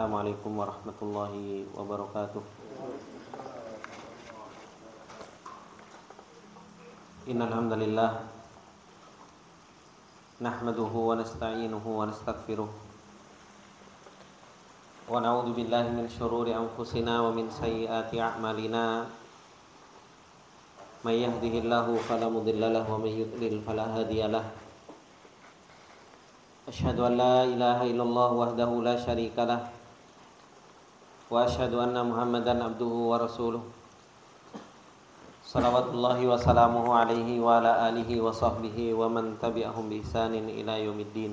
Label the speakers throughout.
Speaker 1: Assalamualaikum warahmatullahi wabarakatuh. Innal hamdalillah nahmaduhu wa nasta'inuhu wa nastaghfiruh wa na'udzu billahi min syururi anfusina wa min sayyiati a'malina. May yahdihillahu fala mudilla lahu wa may yudlil fala hadiyalah. Asyhadu an la ilaha illallah wahdahu la syarikalah wa asyhadu anna Muhammadan abduhu wa rasuluh. Salawatullahi wa salamuhu alaihi wa ala alihi wa sahbihi wa man tabi'ahum bi ihsanin ila yaumiddin.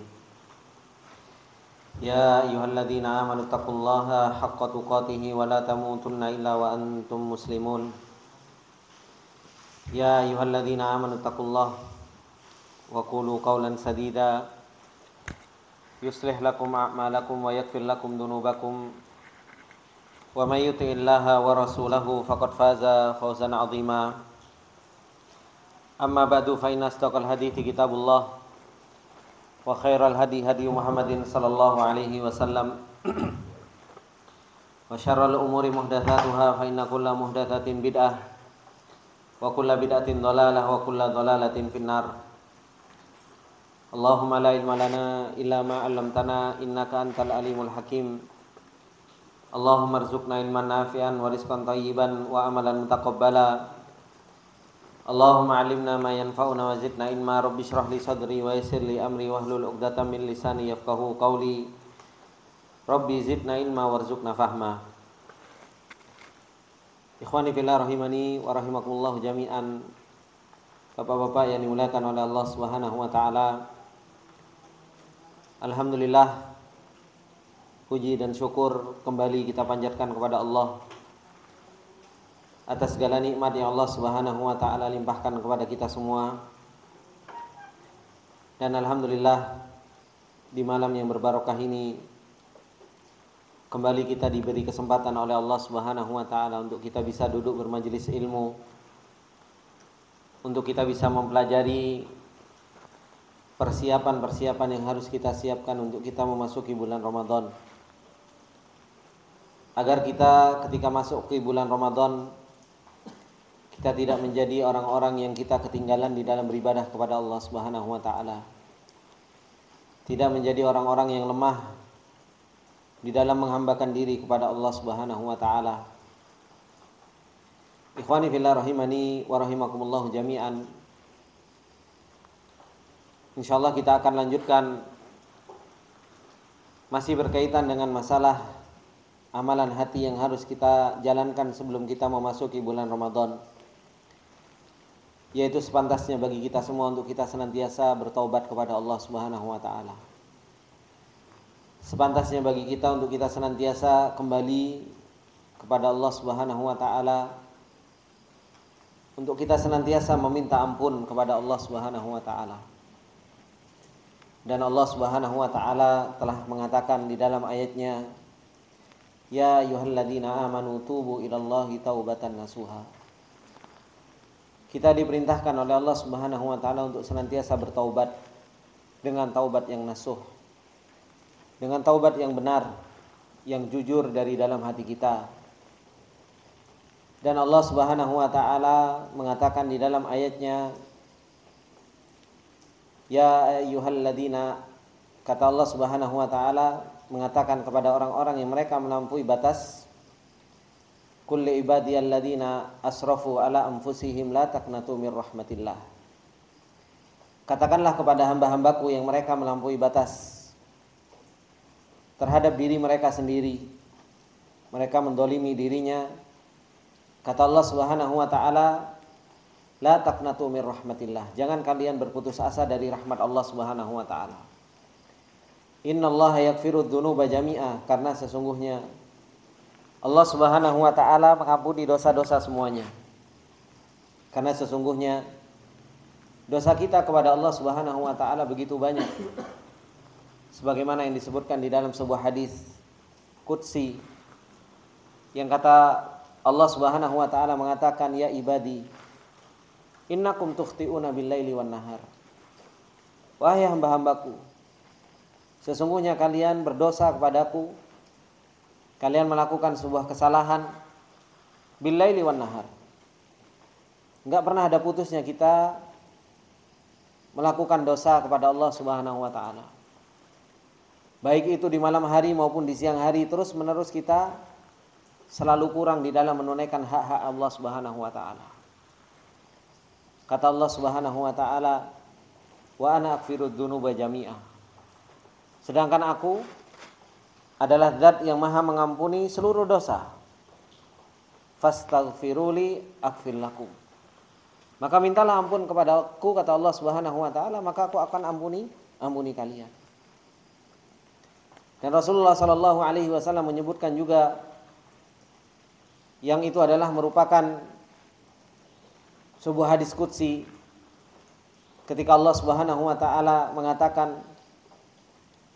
Speaker 1: Ya ayyuhalladzina amanu taqullaha haqqa tuqatih wa la tamutunna illa wa antum muslimun. Ya ayyuhalladzina amanu taqullaha wa qulu qawlan sadida yuslih lakum a'malakum wa yaghfir lakum dhunubakum. Wa may yuti'illaha wa rasulahu faqad faza fawzan 'azima. Amma ba'du fa inna asdaqal hadithi kitabullah wa khairal hadi hadi Muhammadin sallallahu alaihi wasallam wa syarrul umuri muhdatsatuha fa inna kulla muhdatsatin bid'ah wa kulla bid'atin dhalalah wa kulla dhalalatin finnar. Allahumma la ilma lana illa ma 'allamtana innaka antal alimul hakim. Allahumma arzuqna ilman nafi'an wa rizqan thayyiban wa amalan mutaqabbala. Allahumma 'allimna ma yanfa'una wa zidna ilma. Rabbi shrah li sadri wa yassir li amri wahlul 'uqdatam min lisani yafqahu qawli. Rabbi zidna ilma warzuqna fahma. Ikhwani fillah rahimani wa rahimakumullah jami'an. Bapak-bapak yang dimuliakan oleh Allah Subhanahu wa taala. Alhamdulillah, puji dan syukur kembali kita panjatkan kepada Allah atas segala nikmat yang Allah Subhanahu wa taala limpahkan kepada kita semua. Dan alhamdulillah, di malam yang berbarokah ini kembali kita diberi kesempatan oleh Allah Subhanahu wa taala untuk kita bisa duduk bermajelis ilmu, untuk kita bisa mempelajari persiapan-persiapan yang harus kita siapkan untuk kita memasuki bulan Ramadan, agar kita ketika masuk ke bulan Ramadan kita tidak menjadi orang-orang yang kita ketinggalan di dalam beribadah kepada Allah Subhanahu wa taala, tidak menjadi orang-orang yang lemah di dalam menghambakan diri kepada Allah Subhanahu wa taala. Ikhwani fillah rahimani wa rahimakumullah jami'an. Insyaallah kita akan lanjutkan masih berkaitan dengan masalah amalan hati yang harus kita jalankan sebelum kita memasuki bulan Ramadan, yaitu sepantasnya bagi kita semua untuk kita senantiasa bertaubat kepada Allah Subhanahu wa taala. Sepantasnya bagi kita untuk kita senantiasa kembali kepada Allah Subhanahu wa taala, untuk kita senantiasa meminta ampun kepada Allah Subhanahu wa taala. Dan Allah Subhanahu wa taala telah mengatakan di dalam ayatnya, ya ayyuhalladzina amanu tubu ilallahi taubatan nasuha. Kita diperintahkan oleh Allah Subhanahu wa taala untuk senantiasa bertaubat dengan taubat yang nasuh, dengan taubat yang benar, yang jujur dari dalam hati kita. Dan Allah Subhanahu wa taala mengatakan di dalam ayatnya, ya ayyuhalladzina, kata Allah Subhanahu wa taala mengatakan kepada orang-orang yang mereka melampaui batas, qul li ibadiyalladzina asrafu ala anfusihim la taqnatu mir rahmatillah. Katakanlah kepada hamba-hambaku yang mereka melampaui batas terhadap diri mereka sendiri, mereka mendolimi dirinya. Kata Allah Subhanahu wa taala, la taqnatu mir rahmatillah, jangan kalian berputus asa dari rahmat Allah Subhanahu wa taala. Innallaha yaghfiru dzunuba jami'a, karena sesungguhnya Allah Subhanahu wa taala mengampuni dosa-dosa semuanya. Karena sesungguhnya dosa kita kepada Allah Subhanahu wa taala begitu banyak. Sebagaimana yang disebutkan di dalam sebuah hadis qudsi, yang kata Allah Subhanahu wa taala mengatakan, ya ibadi innakum tukhti'una bil-laili wan-nahar. Wahai hamba-hambaku, sesungguhnya kalian berdosa kepadaku kalian melakukan sebuah kesalahan billaili wan nahar. Enggak pernah ada putusnya kita melakukan dosa kepada Allah Subhanahu wa taala. Baik itu di malam hari maupun di siang hari, terus menerus kita selalu kurang di dalam menunaikan hak-hak Allah Subhanahu wa taala. Kata Allah Subhanahu wa taala, "Wa ana aghfirud dzunuba jami'a." Sedangkan aku adalah zat yang maha mengampuni seluruh dosa. Fastaghfiruli aghfir lakum. Maka mintalah ampun kepadaku, kata Allah Subhanahu wa taala, maka aku akan ampuni kalian. Dan Rasulullah sallallahu alaihi wasallam menyebutkan juga yang itu adalah merupakan sebuah hadis qudsi ketika Allah Subhanahu wa taala mengatakan,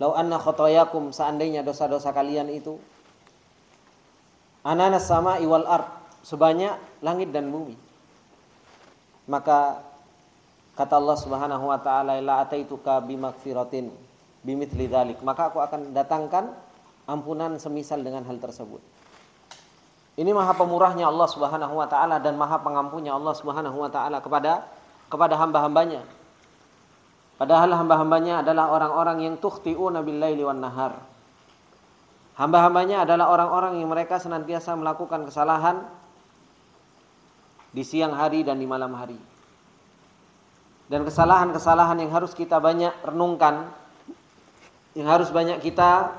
Speaker 1: "Lau anna khotoyakum," seandainya dosa-dosa kalian itu ananas sama'i wal ard, sebanyak langit dan bumi. Maka kata Allah Subhanahu wa taala, "La ataituka bimaghfiratin bimithli dzalik." Maka aku akan datangkan ampunan semisal dengan hal tersebut. Ini maha pemurahnya Allah Subhanahu wa taala dan maha pengampunnya Allah Subhanahu wa taala kepada hamba-hambanya. Padahal hamba-hambanya adalah orang-orang yang tukhti'una bil-laili wan nahar. Hamba-hambanya adalah orang-orang yang mereka senantiasa melakukan kesalahan di siang hari dan di malam hari. Dan kesalahan-kesalahan yang harus kita banyak renungkan, yang harus banyak kita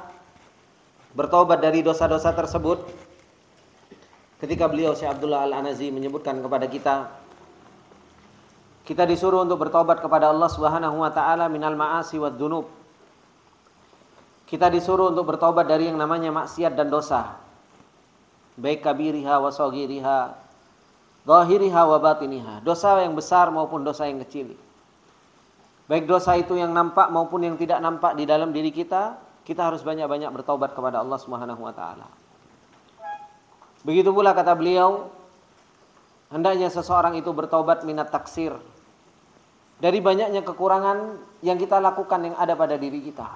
Speaker 1: bertobat dari dosa-dosa tersebut. Ketika beliau Syekh Abdullah Al-Anazi menyebutkan kepada kita disuruh untuk bertobat kepada Allah Subhanahu wa taala minal ma'asi wad dzunub. Kita disuruh untuk bertobat dari yang namanya maksiat dan dosa. Baik kabiriha wa shaghiriha, zahiriha wa batiniha. Dosa yang besar maupun dosa yang kecil. Baik dosa itu yang nampak maupun yang tidak nampak di dalam diri kita, kita harus banyak-banyak bertobat kepada Allah Subhanahu wa taala. Begitu pula kata beliau, hendaknya seseorang itu bertobat minat taksir, dari banyaknya kekurangan yang kita lakukan yang ada pada diri kita.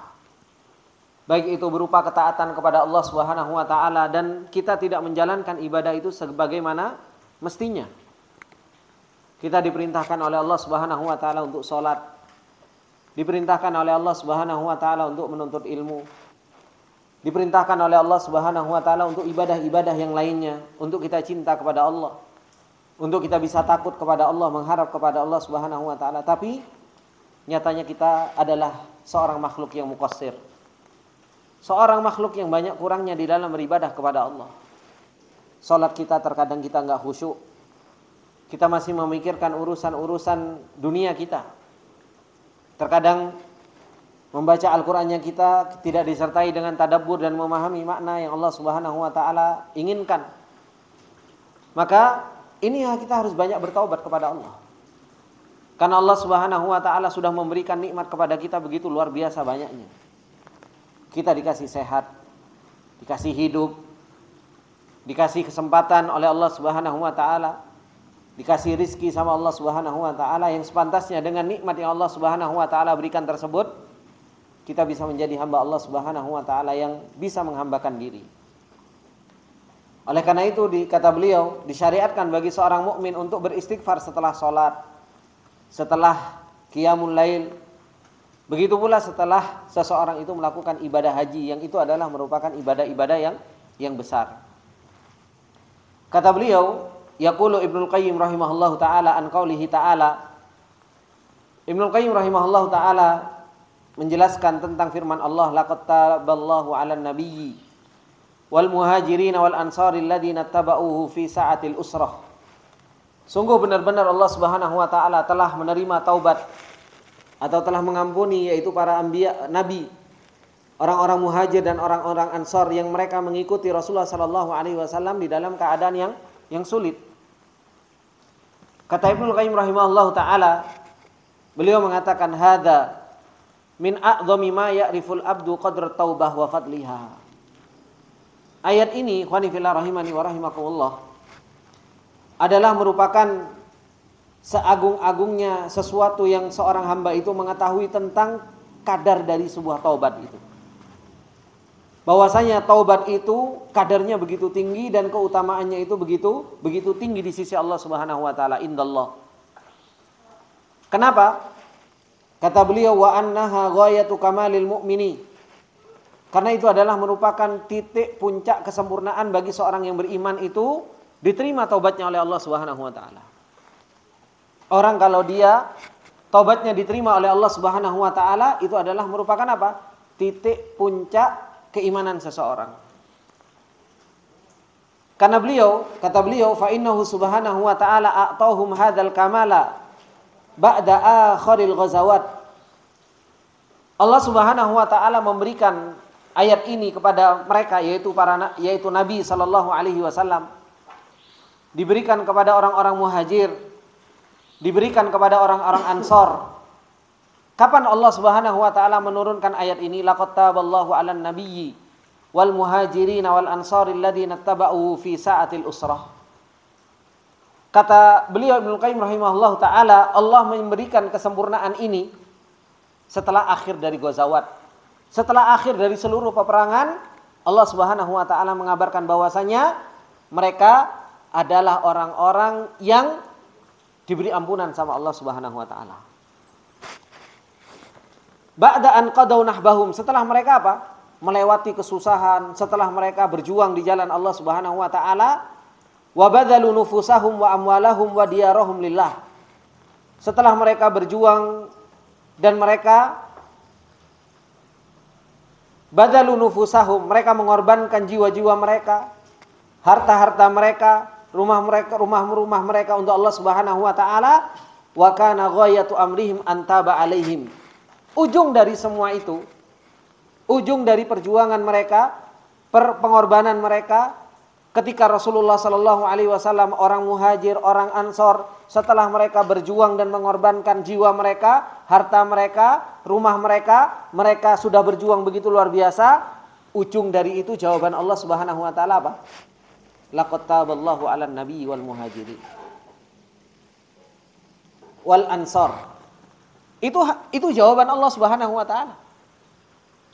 Speaker 1: Baik itu berupa ketaatan kepada Allah Subhanahu wa taala dan kita tidak menjalankan ibadah itu sebagaimana mestinya. Kita diperintahkan oleh Allah Subhanahu wa taala untuk sholat, diperintahkan oleh Allah Subhanahu wa taala untuk menuntut ilmu, diperintahkan oleh Allah Subhanahu wa taala untuk ibadah-ibadah yang lainnya, untuk kita cinta kepada Allah, untuk kita bisa takut kepada Allah, mengharap kepada Allah Subhanahu wa taala. Tapi nyatanya kita adalah seorang makhluk yang muqassir, seorang makhluk yang banyak kurangnya di dalam beribadah kepada Allah. Salat kita terkadang kita enggak khusyuk. Kita masih memikirkan urusan-urusan dunia kita. Terkadang membaca Al-Qur'annya kita tidak disertai dengan tadabbur dan memahami makna yang Allah Subhanahu wa taala inginkan. Maka ini kita harus banyak bertaubat kepada Allah. Karena Allah Subhanahu wa taala sudah memberikan nikmat kepada kita begitu luar biasa banyaknya. Kita dikasih sehat, dikasih hidup, dikasih kesempatan oleh Allah Subhanahu wa taala, dikasih rizki sama Allah Subhanahu wa taala yang sepantasnya dengan nikmat yang Allah Subhanahu wa taala berikan tersebut, kita bisa menjadi hamba Allah Subhanahu wa taala yang bisa menghambakan diri. Oleh karena itu kata beliau, disyariatkan bagi seorang mukmin untuk beristighfar setelah salat, setelah qiyamul lail. Begitu pula setelah seseorang itu melakukan ibadah haji, yang itu adalah merupakan ibadah-ibadah yang besar. Kata beliau, yaqulu Ibnul Qayyim rahimahullahu taala an qaulihi taala. Ibnul Qayyim rahimahullahu taala menjelaskan tentang firman Allah, laqad taballahu 'alan nabiyyi wal muhajirin wal ansari alladziina tabauhu fi sa'atil usrah. Sungguh benar-benar Allah Subhanahu wa taala telah menerima taubat atau telah mengampuni, yaitu para anbiya, nabi, orang-orang muhajir dan orang-orang ansar yang mereka mengikuti Rasulullah sallallahu alaihi wasallam di dalam keadaan yang sulit. Kata Ibnu Qayyim rahimahullahu taala, beliau mengatakan, hadza min a'dhami ma ya'riful abdu qadra taubah wa fadliha. Ayat ini, ikhwani fillah rahimani wa rahimakumullah, adalah merupakan seagung-agungnya sesuatu yang seorang hamba itu mengetahui tentang kadar dari sebuah taubat itu. bahwasanya taubat itu kadarnya begitu tinggi dan keutamaannya itu begitu tinggi di sisi Allah Subhanahu wa taala, indallah. Kenapa? Kata beliau, wa annaha ghayatu kamalil mu'mini. Karena itu adalah merupakan titik puncak kesempurnaan bagi seorang yang beriman itu diterima taubatnya oleh Allah Subhanahu wa taala. Orang kalau dia taubatnya diterima oleh Allah Subhanahu wa taala, itu adalah merupakan apa? Titik puncak keimanan seseorang. Karena kata beliau, fa innahu subhanahu wa ta'ala a'tahum hadzal kamala ba'da akhiril ghazawat. Allah Subhanahu wa taala memberikan ayat ini kepada mereka, yaitu Nabi sallallahu alaihi wasallam. Diberikan kepada orang-orang muhajir, diberikan kepada orang-orang ansor. Kapan Allah Subhanahu wa taala menurunkan ayat ini? Laqad taballahu 'alan nabiyyi wal muhajirin wal ansari alladziina tabauhu fi sa'atil usrah. Kata beliau Ibnu Qayyim rahimahullahu taala, Allah memberikan kesempurnaan ini setelah akhir dari ghazawat. Setelah akhir dari seluruh peperangan, Allah Subhanahu wa taala mengabarkan bahwasanya mereka adalah orang-orang yang diberi ampunan sama Allah Subhanahu wa taala. Ba'da an qadaw nahbahum, setelah mereka apa? Melewati kesusahan, setelah mereka berjuang di jalan Allah Subhanahu wa taala, wa badzalu nufusahum wa amwalahum wa diyarahum lillah. Setelah mereka berjuang dan mereka badzalu nufusahum, mereka mengorbankan jiwa-jiwa mereka, harta-harta mereka, rumah mereka untuk Allah Subhanahu wa taala, wa kana ghayatu amrihim antaba alaihim. Ujung dari semua itu, ujung dari perjuangan mereka, pengorbanan mereka, ketika Rasulullah Sallallahu Alaihi Wasallam, orang muhajir, orang ansor, setelah mereka berjuang dan mengorbankan jiwa mereka, harta mereka, rumah mereka, mereka sudah berjuang begitu luar biasa. Ujung dari itu jawaban Allah Subhanahu Wa Taala apa? Laqad taballahu 'alan nabiyyi wal muhajirin wal ansor. Itu jawaban Allah Subhanahu wa taala.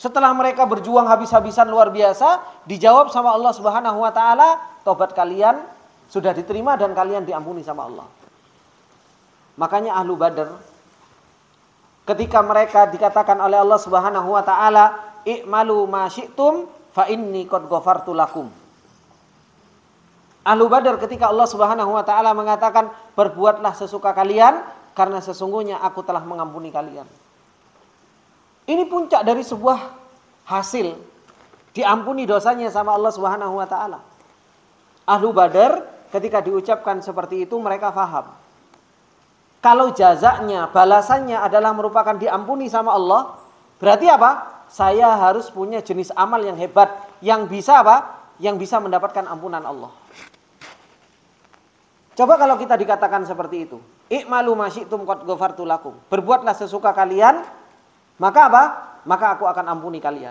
Speaker 1: Setelah mereka berjuang habis-habisan luar biasa, dijawab sama Allah Subhanahu wa taala, tobat kalian sudah diterima dan kalian diampuni sama Allah. Makanya ahlu Badar, ketika mereka dikatakan oleh Allah Subhanahu wa taala, i'malu ma syi'tum fa inni qad ghafartu lakum. Ahlu Badar ketika Allah Subhanahu wa taala mengatakan, berbuatlah sesuka kalian karena sesungguhnya aku telah mengampuni kalian. Ini puncak dari sebuah hasil diampuni dosanya sama Allah Subhanahu wa taala. Ahlu Badar ketika diucapkan seperti itu, mereka faham. Kalau jazanya, balasannya adalah merupakan diampuni sama Allah, berarti apa? Saya harus punya jenis amal yang hebat, yang bisa apa? Yang bisa mendapatkan ampunan Allah. Coba kalau kita dikatakan seperti itu, i'malu ma syi'tum qad ghafartu lakum. Berbuatlah sesuka kalian, maka apa? Maka aku akan ampuni kalian.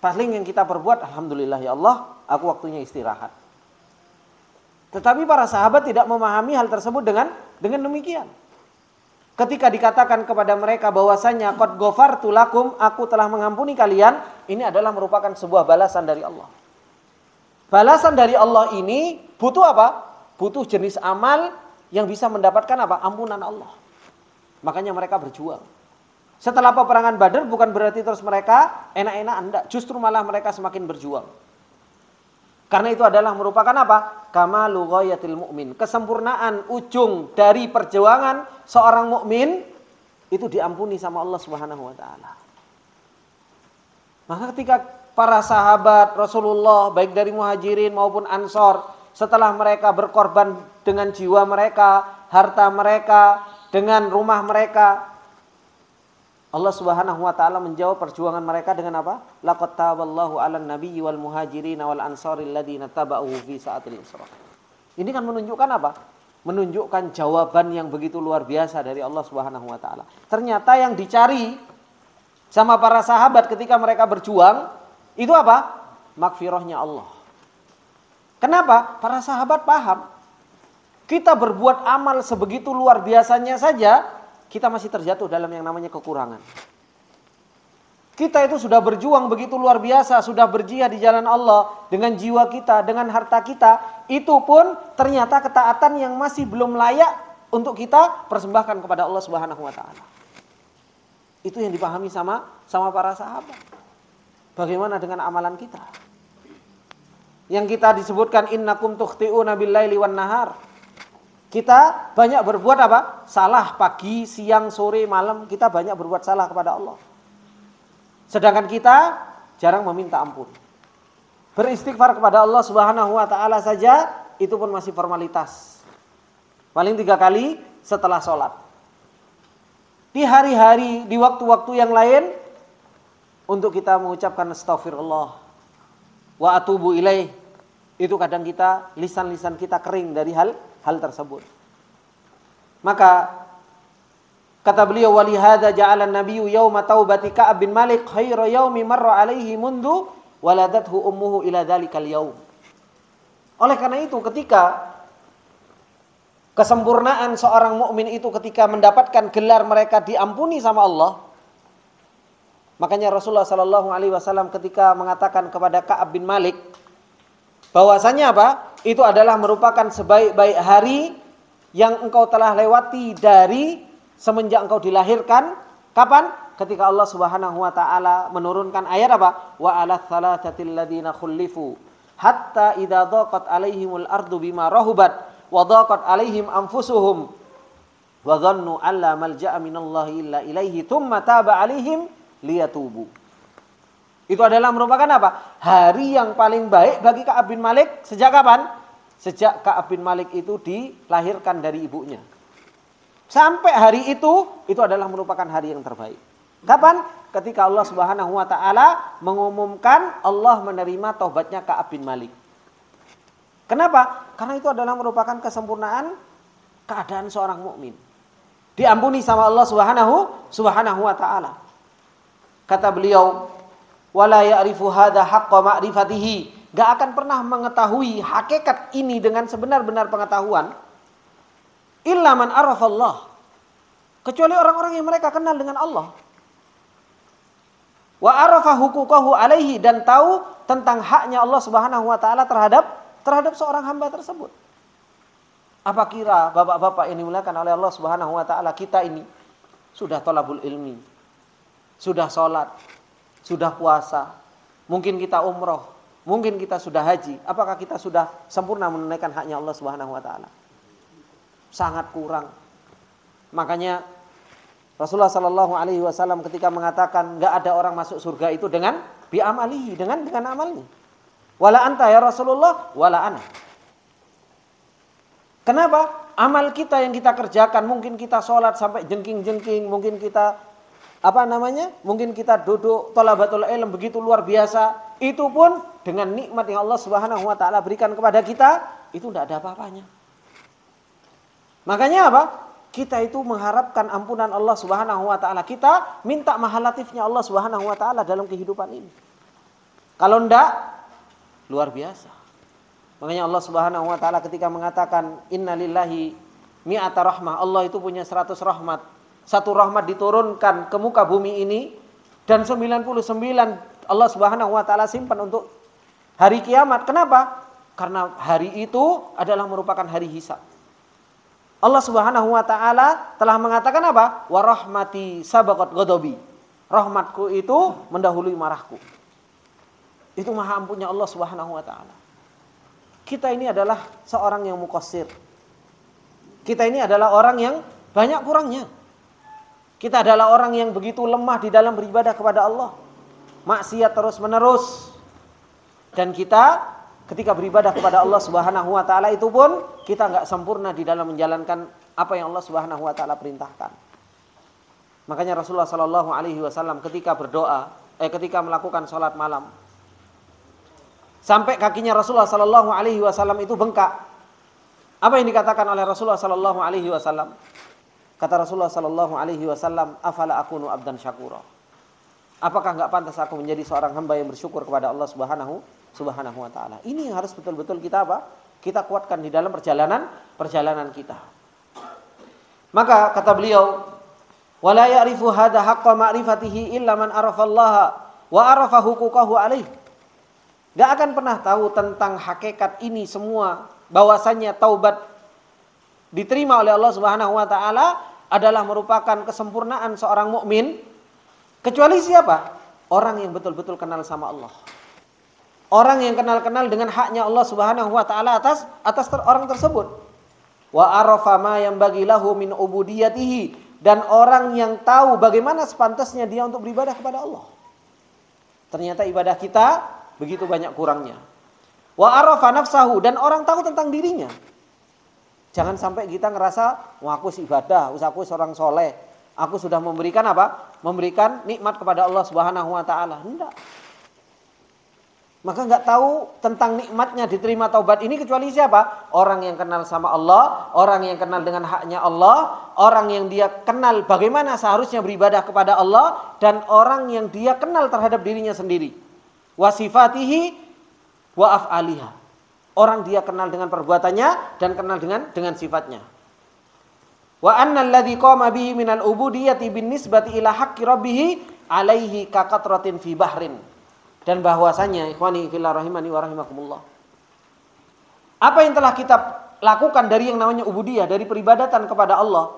Speaker 1: Paling yang kita perbuat, alhamdulillah ya Allah, aku waktunya istirahat. Tetapi para sahabat tidak memahami hal tersebut dengan demikian. Ketika dikatakan kepada mereka bahwasanya qad ghafartu lakum, aku telah mengampuni kalian, ini adalah merupakan sebuah balasan dari Allah. Balasan dari Allah ini butuh apa? Butuh jenis amal yang bisa mendapatkan apa? Ampunan Allah. Makanya mereka berjuang. Setelah peperangan Badar bukan berarti terus mereka enak-enak, enggak. Justru malah mereka semakin berjuang. Karena itu adalah merupakan apa? Kamalu ghayatil mu'min. Kesempurnaan ujung dari perjuangan seorang mukmin itu diampuni sama Allah Subhanahu wa taala. Maka ketika para sahabat Rasulullah baik dari muhajirin maupun ansor, setelah mereka berkorban dengan jiwa mereka, harta mereka, dengan rumah mereka, Allah Subhanahu wa taala menjawab perjuangan mereka dengan apa? Laqad taballahu 'alan nabiyyi wal muhajirin wal ansari alladziina tabauhu fi sa'atil usrah. Ini kan menunjukkan apa? Menunjukkan jawaban yang begitu luar biasa dari Allah Subhanahu wa taala. Ternyata yang dicari sama para sahabat ketika mereka berjuang itu apa? Maghfirahnya Allah. Kenapa? Para sahabat paham. Kita berbuat amal sebegitu luar biasanya saja, kita masih terjatuh dalam yang namanya kekurangan. Kita itu sudah berjuang begitu luar biasa, sudah berjihad di jalan Allah dengan jiwa kita, dengan harta kita. Itu pun ternyata ketaatan yang masih belum layak untuk kita persembahkan kepada Allah Subhanahu wa taala. Itu yang dipahami sama para sahabat. Bagaimana dengan amalan kita? Yang kita disebutkan innakum tukhti'una bil-laili wan nahar. Kita banyak berbuat apa? Salah pagi, siang, sore, malam, kita banyak berbuat salah kepada Allah. Sedangkan kita jarang meminta ampun. Beristighfar kepada Allah Subhanahu wa taala saja itu pun masih formalitas. Paling 3 kali setelah sholat. Di hari-hari, di waktu-waktu yang lain untuk kita mengucapkan astaghfirullah wa atubu ilaih. Itu kadang kita lisan-lisan kita kering dari hal tersebut. Maka kata beliau, walihada ja'alan nabiyyu yauma taubati Ka'ab bin Malik khairu yaumi marra alaihi mundu waladathu ummuhu ila dzalikal yaum. Oleh karena itu ketika kesempurnaan seorang mukmin itu ketika mendapatkan gelar mereka diampuni sama Allah, makanya Rasulullah sallallahu alaihi wasallam ketika mengatakan kepada Ka'ab bin Malik bahwasanya apa? Itu adalah merupakan sebaik-baik hari yang engkau telah lewati dari semenjak engkau dilahirkan. Kapan? Ketika Allah Subhanahu wa taala menurunkan ayat apa? Wa 'alal thalathatil ladzina khulifu hatta idza dhaqat 'alaihimul ardu bima rahubat wa dhaqat 'alaihim anfusuhum wa dhannu alla malja'a minallahi illa ilaihi tsumma taba 'alaihim liyatubu. Itu adalah merupakan apa? Hari yang paling baik bagi Ka'ab bin Malik sejak kapan? Sejak Ka'ab bin Malik itu dilahirkan dari ibunya. Sampai hari itu adalah merupakan hari yang terbaik. Kapan? Ketika Allah Subhanahu wa taala mengumumkan Allah menerima taubatnya Ka'ab bin Malik. Kenapa? Karena itu adalah merupakan kesempurnaan keadaan seorang mukmin. Diampuni sama Allah Subhanahu wa taala. Kata beliau, wala ya'rifu hadza haqqa ma'rifatihi. Gak akan pernah mengetahui hakikat ini dengan sebenar-benar pengetahuan illa man arafallah, kecuali orang-orang yang mereka kenal dengan Allah. Wa arafa huquqahu alaihi, dan tahu tentang haknya Allah Subhanahu wa taala terhadap seorang hamba tersebut. Apa kira bapak-bapak yang dimuliakan oleh Allah Subhanahu wa taala, kita ini sudah thalabul ilmi, sudah sholat, sudah puasa, mungkin kita umroh, mungkin kita sudah haji, apakah kita sudah sempurna menunaikan haknya Allah Subhanahu wa taala? Sangat kurang. Makanya Rasulullah sallallahu alaihi wasallam ketika mengatakan enggak ada orang masuk surga itu dengan bi'amalihi, dengan amalnya. Wala anta ya Rasulullah, wala ana. Kenapa? Amal kita yang kita kerjakan, mungkin kita sholat sampai jengking-jengking, mungkin kita mungkin kita duduk thalabatul ilm begitu luar biasa, itu pun dengan nikmat yang Allah Subhanahu wa taala berikan kepada kita, itu tidak ada apa-apanya. Makanya apa? Kita itu mengharapkan ampunan Allah Subhanahu wa taala. Kita minta mahalatifnya Allah Subhanahu wa taala dalam kehidupan ini. Kalau enggak, luar biasa. Makanya Allah Subhanahu wa taala ketika mengatakan innalillahi mi'ata rahmah, Allah itu punya 100 rahmat. Satu rahmat diturunkan ke muka bumi ini dan 99 Allah Subhanahu wa taala simpan untuk hari kiamat. Kenapa? Karena hari itu adalah merupakan hari hisab. Allah Subhanahu wa taala telah mengatakan apa? Wa rahmati sabaqat ghadabi. Rahmatku itu mendahului marahku. Itu maha ampunnya Allah Subhanahu wa taala. Kita ini adalah seorang yang muqassir. Kita ini adalah orang yang banyak kurangnya. Kita adalah orang yang begitu lemah di dalam beribadah kepada Allah. Maksiat terus-menerus. Dan kita ketika beribadah kepada Allah Subhanahu wa taala itu pun kita enggak sempurna di dalam menjalankan apa yang Allah Subhanahu wa taala perintahkan. Makanya Rasulullah sallallahu alaihi wasallam ketika ketika melakukan salat malam, sampai kakinya Rasulullah sallallahu alaihi wasallam itu bengkak. Apa yang dikatakan oleh Rasulullah sallallahu alaihi wasallam? Kata Rasulullah sallallahu alaihi wasallam, "Afala akunu abdan syakura?" Apakah enggak pantas aku menjadi seorang hamba yang bersyukur kepada Allah Subhanahu wa taala? Ini yang harus betul-betul kita kita kuatkan di dalam perjalanan kita. Maka kata beliau, wa la ya'rifu hadha haqqa ma'rifatihi illa man arafallaha wa arafa huquqahu alaih. Gak akan pernah tahu tentang hakikat ini semua, bahwasannya taubat diterima oleh Allah Subhanahu wa taala adalah merupakan kesempurnaan seorang mukmin, kecuali siapa? Orang yang betul-betul kenal sama Allah. Orang yang kenal-kenal dengan haknya Allah Subhanahu wa taala atas orang tersebut. Wa arafa ma yanbaghi lahu min ubudiyatihi, dan orang yang tahu bagaimana sepantasnya dia untuk beribadah kepada Allah. Ternyata ibadah kita begitu banyak kurangnya. Wa arafa nafsahu, dan orang tahu tentang dirinya. Jangan sampai kita ngerasa, wah aku ibadah, aku seorang soleh, aku sudah memberikan apa? Memberikan nikmat kepada Allah Subhanahu wa taala. Enggak. Maka enggak tahu tentang nikmatnya diterima taubat ini kecuali siapa? Orang yang kenal sama Allah, orang yang kenal dengan haknya Allah, orang yang dia kenal bagaimana seharusnya beribadah kepada Allah, dan orang yang dia kenal terhadap dirinya sendiri. Wa sifatihi wa af'aliha. Orang dia kenal dengan perbuatannya dan kenal dengan sifatnya. Wa annal ladzi qama bihi minal ubudiyyati bin nisbati ila haqqi rabbih alaihi kaqatratin fi bahrin. Dan bahwasanya ikhwani fillah rahimani wa rahimakumullah, apa yang telah kita lakukan dari yang namanya ubudiyah, dari peribadatan kepada Allah,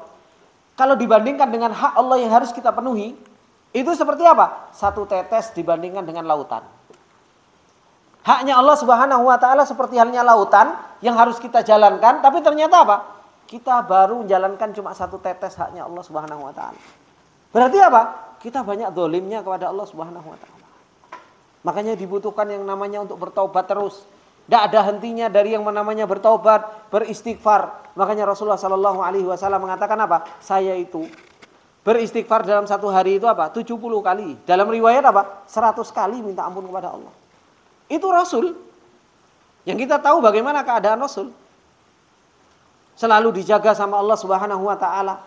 Speaker 1: kalau dibandingkan dengan hak Allah yang harus kita penuhi, itu seperti apa? Satu tetes dibandingkan dengan lautan. Haknya Allah Subhanahu wa taala seperti halnya lautan yang harus kita jalankan, tapi ternyata apa? Kita baru menjalankan cuma satu tetes haknya Allah Subhanahu wa taala. Berarti apa? Kita banyak zalimnya kepada Allah Subhanahu wa taala. Makanya dibutuhkan yang namanya untuk bertaubat terus. Tidak ada hentinya dari yang namanya bertaubat, beristighfar. Makanya Rasulullah Sallallahu Alaihi Wasallam mengatakan apa? Saya itu beristighfar dalam satu hari itu apa? 70 kali. Dalam riwayat apa? 100 kali minta ampun kepada Allah. Itu Rasul. Yang kita tahu bagaimana keadaan Rasul. Selalu dijaga sama Allah Subhanahu Wa Taala.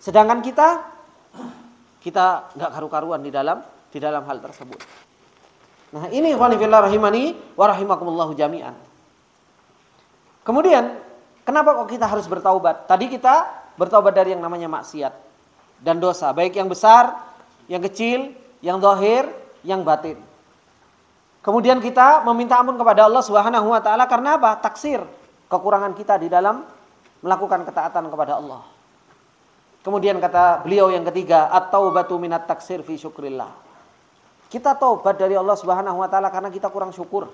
Speaker 1: Sedangkan kita nggak karu-karuan di dalam hal tersebut. Nah ini ikhwani fillah rahimani wa rahimakumullahu jami'an. Kemudian kenapa kok kita harus bertaubat? Tadi kita bertaubat dari yang namanya maksiat dan dosa, baik yang besar, yang kecil, yang zahir, yang batin. Kemudian kita meminta ampun kepada Allah Subhanahu wa taala karena apa? Taksir, kekurangan kita di dalam melakukan ketaatan kepada Allah. Kemudian kata beliau yang ketiga, at-taubatu minat taksir fi syukrillah. Kita taubat dari Allah Subhanahu wa taala karena kita kurang syukur.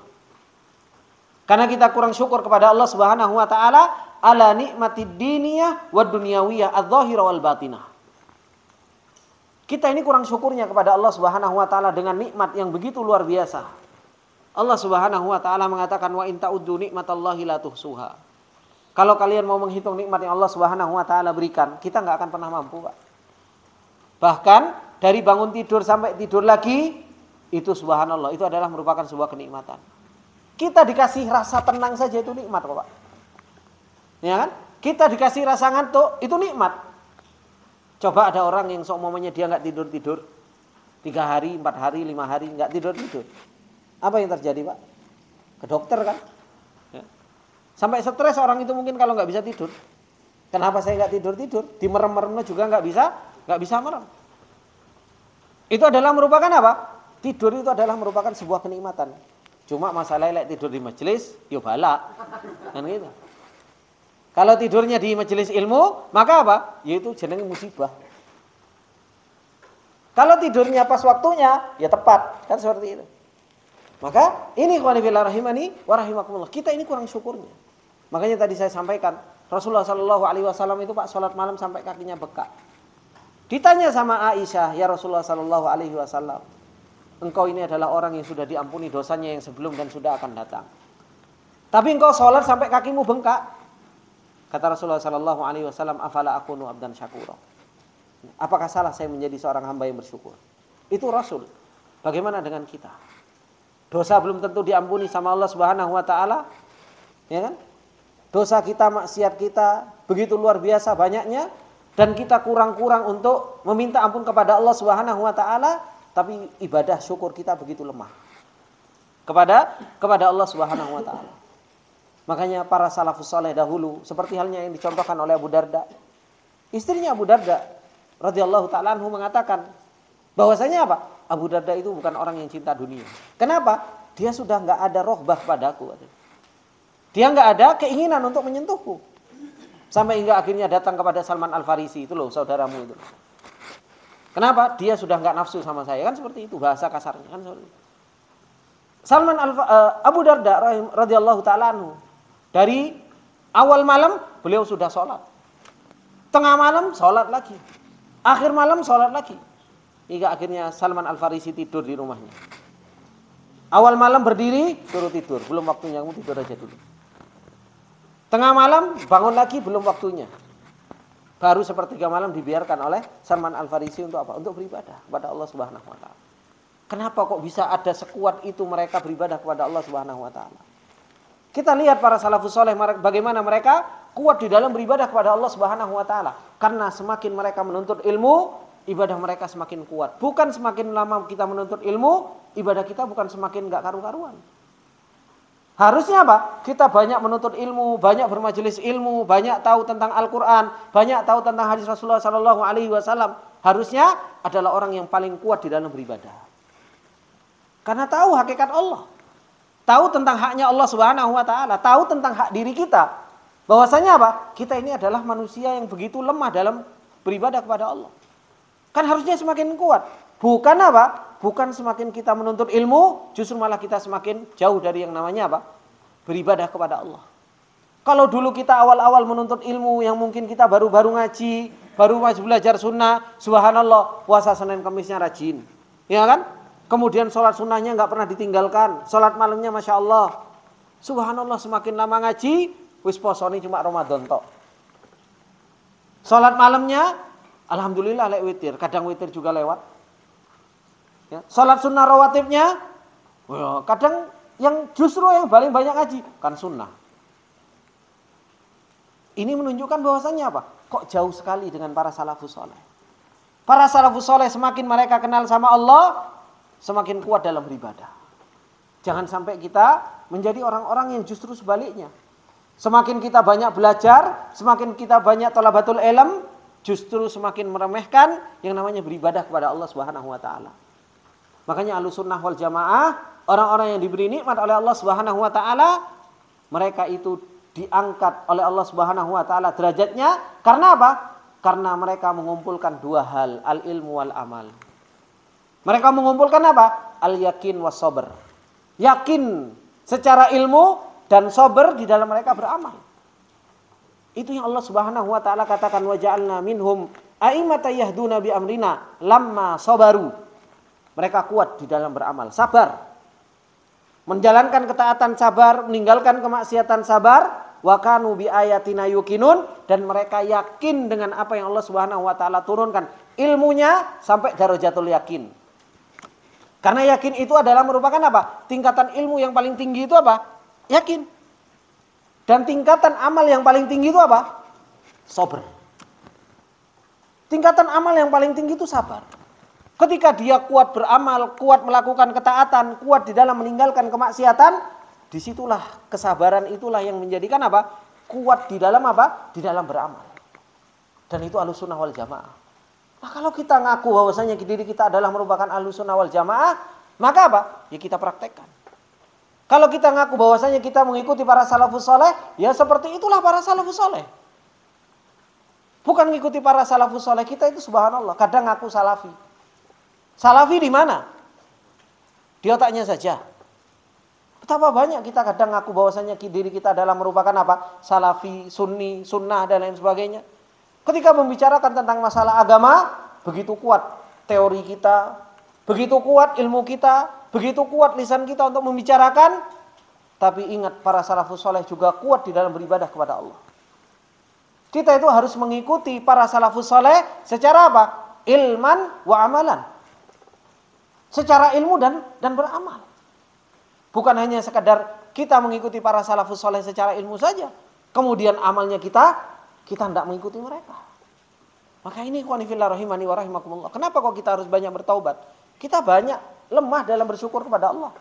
Speaker 1: Karena kita kurang syukur kepada Allah Subhanahu wa taala ala nikmatid diniyah wad dunyawiyah adz-dzahirah wal batinah. Kita ini kurang syukurnya kepada Allah Subhanahu wa taala dengan nikmat yang begitu luar biasa. Allah Subhanahu wa taala mengatakan wa in ta'uddu nikmatallahi la tuhsuha. Kalau kalian mau menghitung nikmat yang Allah Subhanahu wa taala berikan, kita enggak akan pernah mampu, Pak. Bahkan dari bangun tidur sampai tidur lagi, itu subhanallah, itu adalah merupakan sebuah kenikmatan. Kita dikasih rasa tenang saja itu nikmat kok, Pak. Ya kan? Kita dikasih rasa ngantuk, itu nikmat. Coba ada orang yang seumpamanya dia enggak tidur-tidur 3 hari, 4 hari, 5 hari enggak tidur-tidur. Apa yang terjadi, Pak? Ke dokter kan? Ya. Sampai stres orang itu mungkin kalau enggak bisa tidur. Kenapa saya enggak tidur-tidur? Dimerem-meremnya juga enggak bisa merem. Itu adalah merupakan apa? Tidur itu adalah merupakan sebuah kenikmatan. Cuma masalahnya tidur di majelis, yo balak. Kan gitu. Kalau tidurnya di majelis ilmu, maka apa? Yaitu jenenge musibah. Kalau tidurnya pas waktunya, ya tepat. Kan seperti itu. Maka ini ikhwani fillah rahimani wa rahimakumullah. Kita ini kurang syukurnya. Makanya tadi saya sampaikan, Rasulullah Sallallahu Alaihi Wasallam itu Pak salat malam sampai kakinya bengkak. Ditanya sama Aisyah, ya Rasulullah Sallallahu Alaihi Wasallam, engkau ini adalah orang yang sudah diampuni dosanya yang sebelum dan sudah akan datang. Tapi engkau sholat sampai kakimu bengkak. Kata Rasulullah Sallallahu Alaihi Wasallam, afala akunu abdan syakura. Apakah salah saya menjadi seorang hamba yang bersyukur? Itu Rasul. Bagaimana dengan kita? Dosa belum tentu diampuni sama Allah Subhanahu Wa Taala, ya kan? Dosa kita, maksiat kita begitu luar biasa banyaknya, dan kita kurang-kurang untuk meminta ampun kepada Allah Subhanahu Wa Taala. Tapi ibadah syukur kita begitu lemah kepada Allah Subhanahu wa taala. Makanya para salafus saleh dahulu seperti halnya yang dicontohkan oleh Abu Darda. Istrinya Abu Darda radhiyallahu taala anhu mengatakan bahwasanya apa? Abu Darda itu bukan orang yang cinta dunia. Kenapa? Dia sudah nggak ada rohbah padaku. Dia nggak ada keinginan untuk menyentuhku. Sampai hingga akhirnya datang kepada Salman Al-Farisi, itu loh saudaramu itu. Kenapa? Dia sudah nggak nafsu sama saya, kan seperti itu bahasa kasarnya kan seperti itu. Abu Darda radhiyallahu taala anhu, dari awal malam beliau sudah sholat, tengah malam sholat lagi, akhir malam sholat lagi, hingga akhirnya Salman Al-Farisi tidur di rumahnya. Awal malam berdiri, suruh tidur, belum waktunya, kamu tidur aja dulu. Tengah malam bangun lagi, belum waktunya. Baru sepertiga malam dibiarkan oleh Salman Al-Farisi untuk apa? Untuk beribadah kepada Allah Subhanahu wa taala. Kenapa kok bisa ada sekuat itu mereka beribadah kepada Allah Subhanahu wa taala? Kita lihat para salafus saleh bagaimana mereka kuat di dalam beribadah kepada Allah Subhanahu wa taala. Karena semakin mereka menuntut ilmu, ibadah mereka semakin kuat. Bukan semakin lama kita menuntut ilmu, ibadah kita bukan semakin enggak karu-karuan. Harusnya apa? Kita banyak menuntut ilmu, banyak bermajelis ilmu, banyak tahu tentang Al-Quran, banyak tahu tentang hadis Rasulullah Sallallahu Alaihi Wasallam. Harusnya adalah orang yang paling kuat di dalam beribadah. Karena tahu hakikat Allah, tahu tentang haknya Allah Subhanahu Wa Taala, tahu tentang hak diri kita. Bahwasanya apa? Kita ini adalah manusia yang begitu lemah dalam beribadah kepada Allah. Kan harusnya semakin kuat. Bukan apa? Bukan semakin kita menuntut ilmu, justru malah kita semakin jauh dari yang namanya apa? Beribadah kepada Allah. Kalau dulu kita awal-awal menuntut ilmu yang mungkin kita baru-baru ngaji, baru belajar sunnah, subhanallah, puasa Senin Kemisnya rajin. Ya kan? Kemudian sholat sunnahnya nggak pernah ditinggalkan, sholat malamnya Masya Allah. Subhanallah, semakin lama ngaji, wis posoni cuma Ramadan tok. Sholat malamnya, alhamdulillah lek witir, kadang witir juga lewat. Ya, sholat sunnah rawatibnya, kadang yang justru yang paling banyak ngaji kan sunnah. Ini menunjukkan bahwasannya apa? Kok jauh sekali dengan para salafus soleh. Para salafus soleh semakin mereka kenal sama Allah, semakin kuat dalam beribadah. Jangan sampai kita menjadi orang-orang yang justru sebaliknya. Semakin kita banyak belajar, semakin kita banyak thalabatul ilm, justru semakin meremehkan yang namanya beribadah kepada Allah Subhanahu wa taala. Makanya Ahlussunnah wal Jamaah, orang-orang yang diberi nikmat oleh Allah Subhanahu wa taala, mereka itu diangkat oleh Allah Subhanahu wa taala derajatnya karena apa? Karena mereka mengumpulkan dua hal, al-ilmu wal amal. Mereka mengumpulkan apa? Al-yakin was sabr. Yakin secara ilmu dan sabar di dalam mereka beramal. Itu yang Allah Subhanahu wa taala katakan, wa ja'alna minhum a'immatan yahduna bi amrina lamma sabaru. Mereka kuat di dalam beramal, sabar. Menjalankan ketaatan sabar, meninggalkan kemaksiatan sabar, wa kanu bi ayatina yuqinun, dan mereka yakin dengan apa yang Allah Subhanahu wa taala turunkan. Ilmunya sampai darajatul yakin. Karena yakin itu adalah merupakan apa? Tingkatan ilmu yang paling tinggi itu apa? Yakin. Dan tingkatan amal yang paling tinggi itu apa? Sabar. Tingkatan amal yang paling tinggi itu sabar. Ketika dia kuat beramal, kuat melakukan ketaatan, kuat di dalam meninggalkan kemaksiatan, disitulah kesabaran itulah yang menjadikan apa? Kuat di dalam apa? Di dalam beramal. Dan itu Ahlussunnah wal Jamaah. Nah, kalau kita ngaku bahwasanya diri kita adalah merupakan Ahlussunnah wal Jamaah, maka apa? Ya kita praktekkan. Kalau kita ngaku bahwasanya kita mengikuti para salafus saleh, ya seperti itulah para salafus saleh. Bukan mengikuti para salafus saleh, kita itu subhanallah, kadang ngaku salafi. Salafi di mana? Di otaknya saja. Betapa banyak kita kadang ngaku bahwasanya diri kita adalah merupakan apa? Salafi, sunni, sunnah dan lain sebagainya. Ketika membicarakan tentang masalah agama, begitu kuat teori kita, begitu kuat ilmu kita, begitu kuat lisan kita untuk membicarakan. Tapi ingat, para salafus saleh juga kuat di dalam beribadah kepada Allah. Kita itu harus mengikuti para salafus saleh secara apa? Ilman wa amalan. Secara ilmu dan beramal. Bukan hanya sekadar kita mengikuti para salafus saleh secara ilmu saja, kemudian amalnya kita tidak mengikuti mereka. Maka ini ikhwani fillah rahimani wa rahimakumullah. Kenapa kok kita harus banyak bertaubat? Kita banyak lemah dalam bersyukur kepada Allah.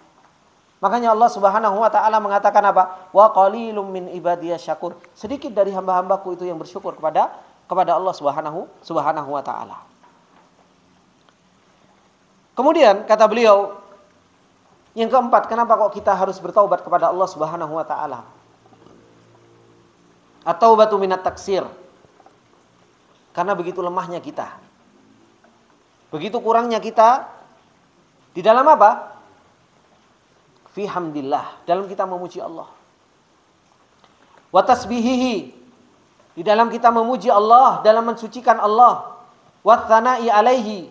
Speaker 1: Makanya Allah Subhanahu wa taala mengatakan apa? Wa qalilum min ibadiyasy syakur. Sedikit dari hamba-hambaku itu yang bersyukur kepada kepada Allah Subhanahu wa taala. Kemudian kata beliau, yang keempat, kenapa kok kita harus bertaubat kepada Allah Subhanahu wa taala? At-taubatu minat taksir. Karena begitu lemahnya kita. Begitu kurangnya kita di dalam apa? Fi hamdillah, dalam kita memuji Allah. Wa tasbihihi, di dalam kita memuji Allah, dalam mensucikan Allah. Wa tsana'i alaihi,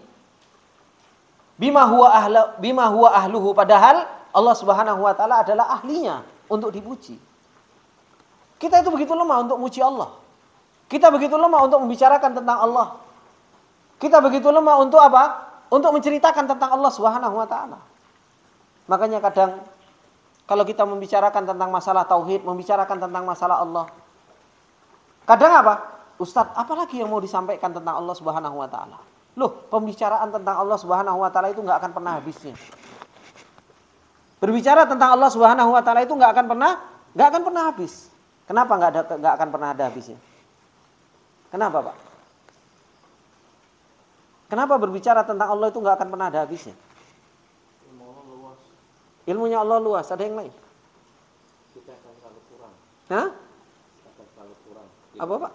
Speaker 1: bima huwa ahluhu, padahal Allah Subhanahu wa taala adalah ahlinya untuk dipuji. Kita itu begitu lemah untuk memuji Allah. Kita begitu lemah untuk membicarakan tentang Allah. Kita begitu lemah untuk apa? Untuk menceritakan tentang Allah Subhanahu wa taala. Makanya kadang kalau kita membicarakan tentang masalah tauhid, membicarakan tentang masalah Allah, kadang apa? Ustadz, apalagi yang mau disampaikan tentang Allah Subhanahu wa taala? Loh, pembicaraan tentang Allah Subhanahu wa taala itu enggak akan pernah habisnya. Berbicara tentang Allah Subhanahu wa taala itu enggak akan pernah habis. Kenapa enggak akan pernah ada habisnya? Kenapa, Pak? Kenapa berbicara tentang Allah itu enggak akan pernah ada habisnya? Ilmunya Allah luas. Ada yang lain?
Speaker 2: Kita akan selalu kurang.
Speaker 1: Hah?
Speaker 2: Akan selalu kurang.
Speaker 1: Apa, Pak?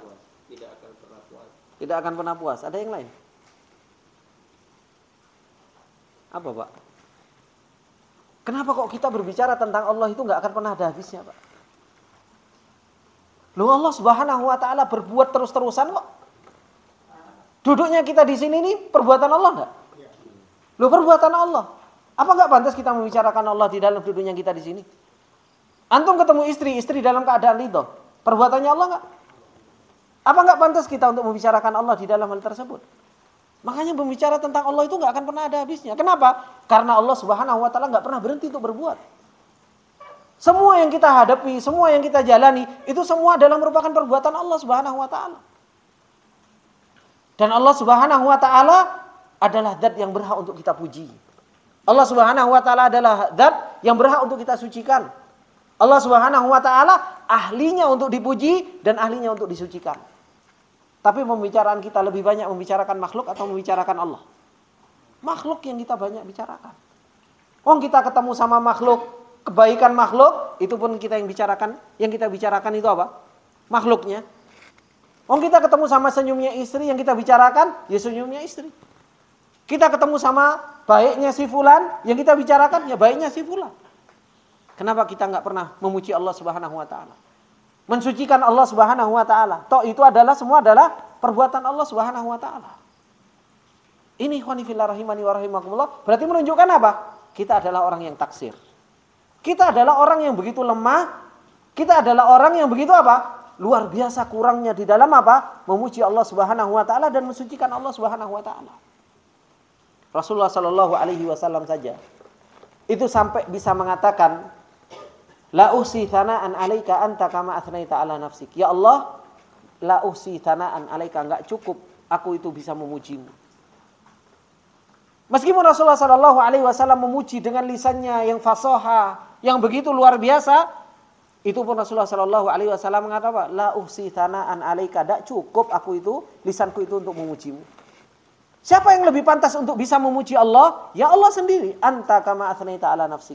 Speaker 2: Tidak akan pernah puas.
Speaker 1: Tidak akan pernah puas. Ada yang lain? Apa, Pak? Kenapa kok kita berbicara tentang Allah itu nggak akan pernah ada habisnya, Pak? Loh, Allah Subhanahu wa taala berbuat terus-terusan kok. Duduknya kita di sini nih perbuatan Allah enggak? Loh, perbuatan Allah. Apa enggak pantas kita membicarakan Allah di dalam duduknya kita di sini? Antum ketemu istri dalam keadaan ridho. Perbuatannya Allah enggak? Apa enggak pantas kita untuk membicarakan Allah di dalam hal tersebut? Makanya berbicara tentang Allah itu nggak akan pernah ada habisnya. Kenapa? Karena Allah Subhanahu wa taala nggak pernah berhenti untuk berbuat. Semua yang kita hadapi, semua yang kita jalani, itu semua adalah merupakan perbuatan Allah Subhanahu wa taala. Dan Allah Subhanahu wa taala adalah zat yang berhak untuk kita puji. Allah Subhanahu wa taala adalah zat yang berhak untuk kita sucikan. Allah Subhanahu wa taala ahlinya untuk dipuji dan ahlinya untuk disucikan. Tapi pembicaraan kita lebih banyak membicarakan makhluk atau membicarakan Allah? Makhluk yang kita banyak bicarakan. Kita ketemu sama makhluk, kebaikan makhluk, itu pun kita yang bicarakan. Yang kita bicarakan itu apa? Makhluknya. Kita ketemu sama senyumnya istri, yang kita bicarakan, ya senyumnya istri. Kita ketemu sama baiknya si fulan, yang kita bicarakan, ya baiknya si fulan. Kenapa kita nggak pernah memuji Allah Subhanahu wa taala? Mensucikan Allah Subhanahu wa taala. Toh itu semua adalah perbuatan Allah Subhanahu wa taala. Ini ikhwani fillah rahimani wa rahimakumullah, berarti menunjukkan apa? Kita adalah orang yang taksir. Kita adalah orang yang begitu lemah. Kita adalah orang yang begitu apa? Luar biasa kurangnya di dalam apa? Memuji Allah Subhanahu wa taala dan mensucikan Allah Subhanahu wa taala. Rasulullah sallallahu alaihi wasallam saja itu sampai bisa mengatakan, la uhsi thana'an 'alaika anta kama athnaita 'ala nafsik. Ya Allah, la uhsi thana'an 'alaika, enggak cukup aku itu bisa memujimu. Meskipun Rasulullah sallallahu alaihi wasallam memuji dengan lisannya yang fasoha, yang begitu luar biasa, itu pun Rasulullah sallallahu alaihi wasallam mengatakan apa? La uhsi thana'an 'alaika, enggak cukup aku itu, lisanku itu untuk memujimu. Siapa yang lebih pantas untuk bisa memuji Allah? Ya Allah sendiri. Anta kama athnaita 'ala nafsik.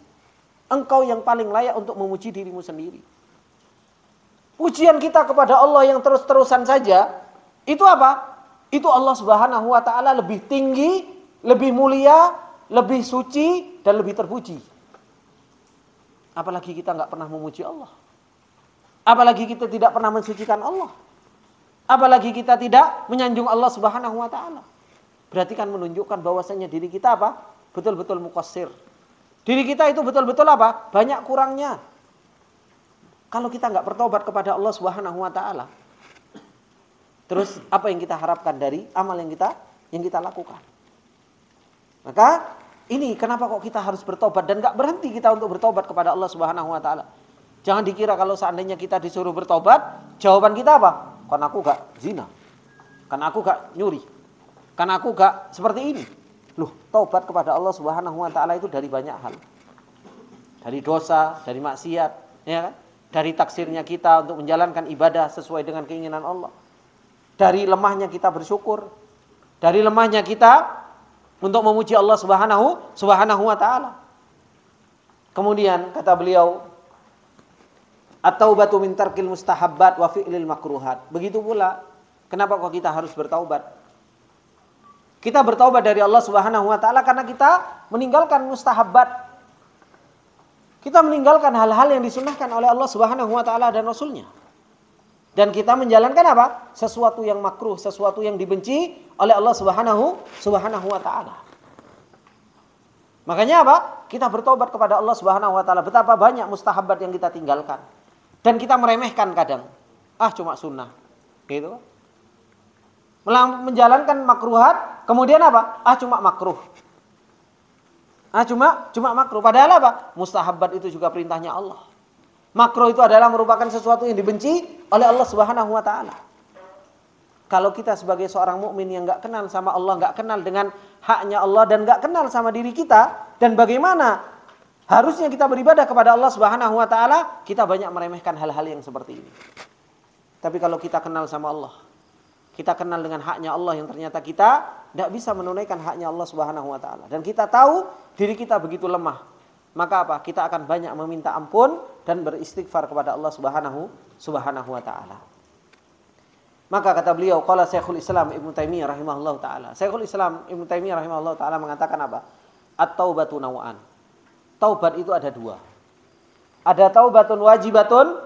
Speaker 1: Engkau yang paling layak untuk memuji dirimu sendiri. Pujian kita kepada Allah yang terus-terusan saja, itu apa? Itu Allah Subhanahu wa taala lebih tinggi, lebih mulia, lebih suci, dan lebih terpuji. Apalagi kita nggak pernah memuji Allah. Apalagi kita tidak pernah mensucikan Allah. Apalagi kita tidak menyanjung Allah Subhanahu wa taala. Berarti kan menunjukkan bahwasanya diri kita apa? Betul-betul muqassir. Diri kita itu betul-betul apa? Banyak kurangnya. Kalau kita nggak bertobat kepada Allah Subhanahu wa taala, terus apa yang kita harapkan dari amal yang kita lakukan? Maka ini kenapa kok kita harus bertobat dan nggak berhenti kita untuk bertobat kepada Allah Subhanahu wa taala. Jangan dikira kalau seandainya kita disuruh bertobat, jawaban kita apa? Kan aku nggak zina. Kan aku nggak nyuri. Kan aku nggak seperti ini. Loh, taubat kepada Allah Subhanahu wa taala itu dari banyak hal. Dari dosa, dari maksiat, ya kan? Dari taksirnya kita untuk menjalankan ibadah sesuai dengan keinginan Allah. dari lemahnya kita bersyukur, dari lemahnya kita untuk memuji Allah Subhanahu wa taala. Kemudian kata beliau, at-taubatu min tarkil mustahabbat wa fi'lil makruhat. Begitu pula, kenapa kok kita harus bertaubat? Kita bertaubat dari Allah Subhanahu wa taala karena kita meninggalkan mustahabbat. Kita meninggalkan hal-hal yang disunahkan oleh Allah Subhanahu wa taala dan Rasulnya. Dan kita menjalankan apa? Sesuatu yang makruh, sesuatu yang dibenci oleh Allah Subhanahu wa taala. Makanya apa? Kita bertobat kepada Allah Subhanahu wa taala. Betapa banyak mustahabat yang kita tinggalkan. Dan kita meremehkan kadang. Cuma sunnah. Gitu. Menjalankan makruhat, kemudian apa? Cuma makruh. Cuma makruh. Padahal apa? Mustahabat itu juga perintahnya Allah. Makruh itu adalah merupakan sesuatu yang dibenci oleh Allah Subhanahu wa taala. Kalau kita sebagai seorang mukmin yang enggak kenal sama Allah, enggak kenal dengan haknya Allah dan enggak kenal sama diri kita dan bagaimana harusnya kita beribadah kepada Allah Subhanahu wa taala, kita banyak meremehkan hal-hal yang seperti ini. Tapi kalau kita kenal sama Allah, kita kenal dengan haknya Allah yang ternyata kita tidak bisa menunaikan haknya Allah Subhanahu wa taala. Dan kita tahu diri kita begitu lemah. Maka apa? Kita akan banyak meminta ampun dan beristighfar kepada Allah Subhanahu wa taala. Maka kata beliau, qala Syekhul Islam Ibnu Taimiyah rahimahullahu taala. Syekhul Islam Ibnu Taimiyah rahimahullahu taala mengatakan apa? At-taubatu naw'an. Taubat itu ada dua. Ada taubatun wajibatun.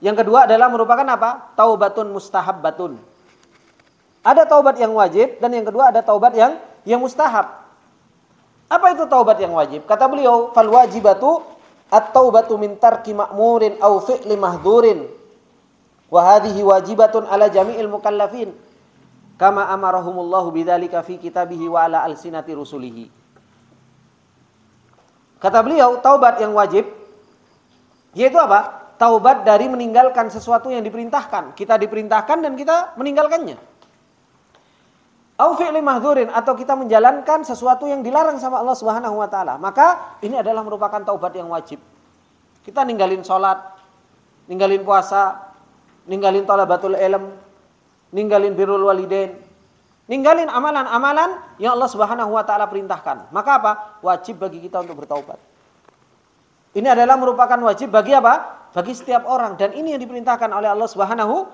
Speaker 1: Yang kedua adalah merupakan apa? Taubatun mustahabbatun. Ada taubat yang wajib dan yang kedua ada taubat yang mustahab. Apa itu taubat yang wajib? Kata beliau, fal wajibatu at-taubatu min tarki ma'murin aw fi'li mahdhurin. Wa hadhihi wajibatun ala jami'il mukallafin. Kama amarahumullahu bidzalika fi kitabihi wa ala alsinati rusulihi. Kata beliau, taubat yang wajib yaitu apa? Taubat dari meninggalkan sesuatu yang diperintahkan. Kita diperintahkan dan kita meninggalkannya. Au fi'li mahdzurin, atau kita menjalankan sesuatu yang dilarang sama Allah Subhanahu wa taala. Maka ini adalah merupakan taubat yang wajib. Kita ninggalin sholat, ninggalin puasa, ninggalin thalabatul ilm, ninggalin birrul walidain, ninggalin amalan-amalan yang Allah Subhanahu wa taala perintahkan. Maka apa? Wajib bagi kita untuk bertaubat. Ini adalah merupakan wajib bagi apa? Bagi setiap orang, dan ini yang diperintahkan oleh Allah Subhanahu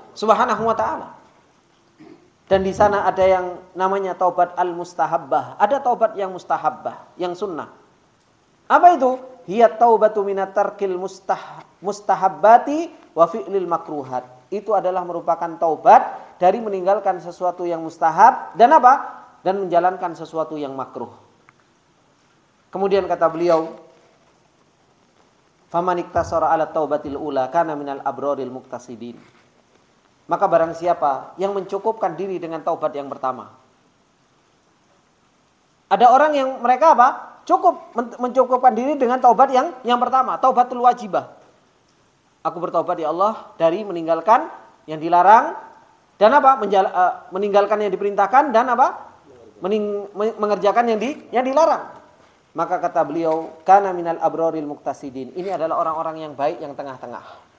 Speaker 1: wa taala. Dan di sana ada yang namanya taubat al-mustahabbah. Ada taubat yang mustahabbah, yang sunnah. Apa itu? Hiya taubatu minat tarkil mustahabbati wa fi'lil makruhat. Itu adalah merupakan taubat dari meninggalkan sesuatu yang mustahab dan apa? Dan menjalankan sesuatu yang makruh. Kemudian kata beliau, faman iktasara ala taubatil ula kana minal abraril muqtasidin. Maka barang siapa yang mencukupkan diri dengan taubat yang pertama. Ada orang yang mereka apa? Cukup mencukupkan diri dengan taubat yang pertama, taubatul wajibah. Aku bertaubat ya Allah dari meninggalkan yang dilarang dan apa? Meninggalkan yang diperintahkan dan apa? Mengerjakan yang dilarang. Maka kata beliau, kana minal abraril muqtasidin. Ini adalah orang-orang yang baik yang tengah-tengah.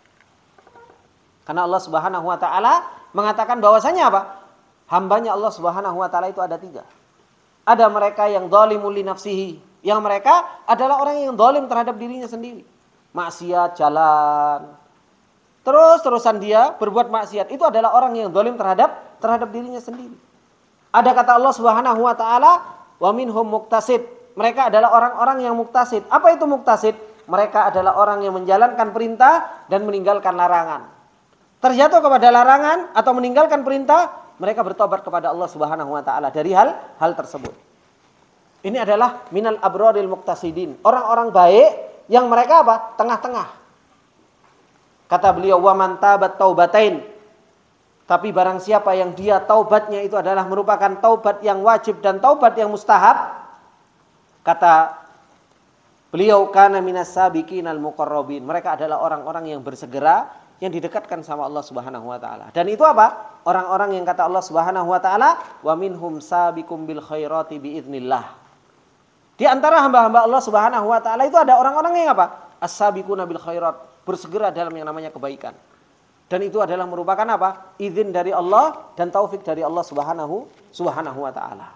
Speaker 1: Karena Allah Subhanahu wa taala mengatakan bahwasanya apa? Hambanya Allah Subhanahu wa taala itu ada tiga. Ada mereka yang zalimul li nafsihi, yang mereka adalah orang yang zalim terhadap dirinya sendiri. Maksiat jalan. Terus-terusan dia berbuat maksiat. Itu adalah orang yang zalim terhadap dirinya sendiri. Ada kata Allah Subhanahu wa taala, wa minhum muqtasid. Mereka adalah orang-orang yang muktasid. Apa itu muktasid? Mereka adalah orang yang menjalankan perintah dan meninggalkan larangan. Terjatuh kepada larangan atau meninggalkan perintah, mereka bertobat kepada Allah Subhanahu wa taala dari hal tersebut. Ini adalah minal abraril muqtasidin, orang-orang baik yang mereka apa? Tengah-tengah. Kata beliau, wa man tabat taubatain. Tapi barang siapa yang dia taubatnya itu adalah merupakan taubat yang wajib dan taubat yang mustahab, kata beliau, kana minas sabiqinal muqarrabin. Mereka adalah orang-orang yang bersegera, yang didekatkan sama Allah Subhanahu wa taala. Dan itu apa? Orang-orang yang kata Allah Subhanahu wa taala, wa minhum sabiqum bil khairati biidznillah. Di antara hamba-hamba Allah Subhanahu wa taala itu ada orang-orang yang apa? As-sabiquna bil khairat, bersegera dalam yang namanya kebaikan. Dan itu adalah merupakan apa? Izin dari Allah dan taufik dari Allah Subhanahu wa taala.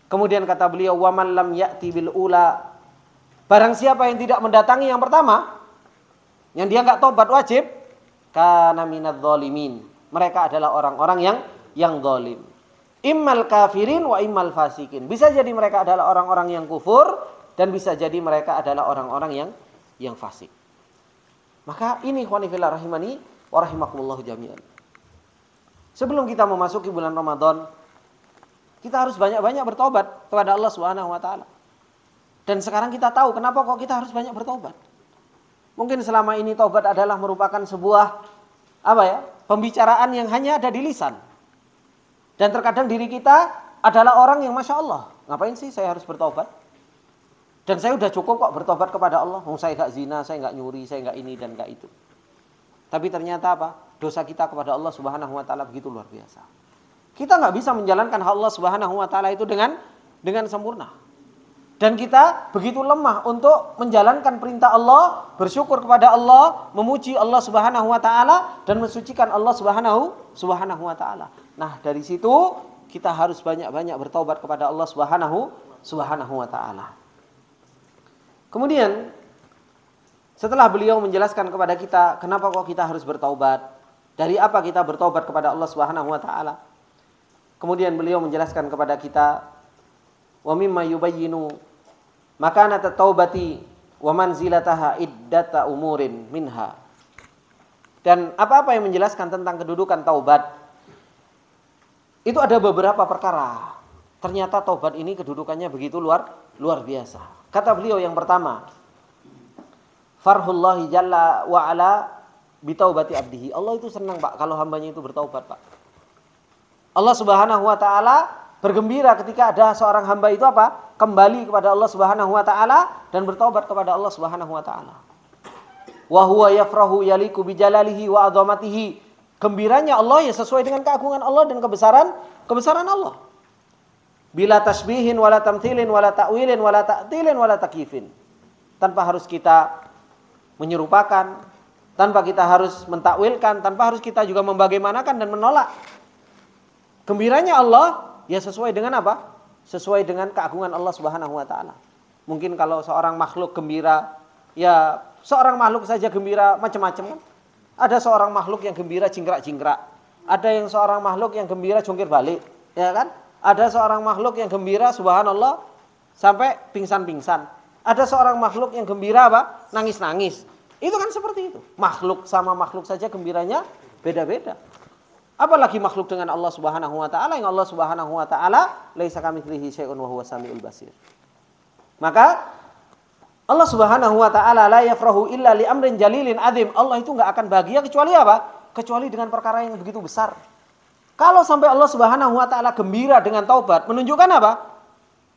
Speaker 1: Kemudian kata beliau, "Wa man lam ya'ti bil ula." Barang siapa yang tidak mendatangi yang pertama, yang dia enggak tobat wajib, kana minadz zalimin. Mereka adalah orang-orang yang zalim. Immal kafirin wa immal fasikin. Bisa jadi mereka adalah orang-orang yang kufur dan bisa jadi mereka adalah orang-orang yang fasik. Maka ini ikhwani fillah rahimani wa rahimakumullah jami'an. Sebelum kita memasuki bulan Ramadan, kita harus banyak-banyak bertobat kepada Allah Subhanahu wa taala. Dan sekarang kita tahu kenapa kok kita harus banyak bertobat. Mungkin selama ini tobat adalah merupakan sebuah pembicaraan yang hanya ada di lisan. Dan terkadang diri kita adalah orang yang Masya Allah, ngapain sih saya harus bertobat? Dan saya udah cukup kok bertobat kepada Allah. Saya gak zina, saya gak nyuri, saya gak ini dan gak itu. Tapi ternyata apa? Dosa kita kepada Allah Subhanahu wa taala begitu luar biasa. Kita gak bisa menjalankan hak Allah Subhanahu wa taala itu dengan sempurna. Dan kita begitu lemah untuk menjalankan perintah Allah, bersyukur kepada Allah, memuji Allah Subhanahu wa taala dan mensucikan Allah Subhanahu wa taala. Nah, dari situ kita harus banyak-banyak bertobat kepada Allah Subhanahu wa taala. Kemudian setelah beliau menjelaskan kepada kita kenapa kok kita harus bertaubat, dari apa kita bertaubat kepada Allah Subhanahu wa taala. Kemudian beliau menjelaskan kepada kita wa mimma yubayyinu makanat taubati wa manzilataha iddata umurin minha. Dan apa-apa yang menjelaskan tentang kedudukan taubat itu ada beberapa perkara. Ternyata taubat ini kedudukannya begitu luar biasa. Kata beliau yang pertama, farhullahi jalla wa ala bitaubati abdihi. Allah itu senang Pak kalau hambanya itu bertaubat Pak. Allah Subhanahu wa taala bergembira ketika ada seorang hamba itu kembali kepada Allah Subhanahu wa taala dan bertaubat kepada Allah Subhanahu wa taala. Wa huwa yafrahu yaliku bijalalihi wa azamatihi. Gembiranya Allah ya sesuai dengan keagungan Allah dan kebesaran Allah. Bila tasbihin wala tamthilin wala ta'wilin wala ta'tilin wala takyifin. Tanpa harus kita menyerupakan, tanpa kita harus mentakwilkan, tanpa harus kita juga membagaimanakan dan menolak. Gembiranya Allah ya sesuai dengan apa? Sesuai dengan keagungan Allah Subhanahu wa taala. Mungkin kalau seorang makhluk gembira, ya seorang makhluk saja gembira macam-macam kan? Ada seorang makhluk yang gembira jingkrak-jingkrak. Ada yang seorang makhluk yang gembira jungkir balik, ya kan? Ada seorang makhluk yang gembira subhanallah sampai pingsan-pingsan. Ada seorang makhluk yang gembira nangis-nangis. Itu kan seperti itu. Makhluk sama makhluk saja gembiranya beda-beda. Apalagi makhluk dengan Allah Subhanahu wa taala, yang Allah Subhanahu wa taala laisa kamitslihi syai'un wa huwas samiul basir. Maka Allah Subhanahu wa taala la yafrahu illa li amrin jalilin adzim. Allah itu enggak akan bahagia kecuali apa? Kecuali dengan perkara yang begitu besar. Kalau sampai Allah Subhanahu wa taala gembira dengan taubat, menunjukkan apa?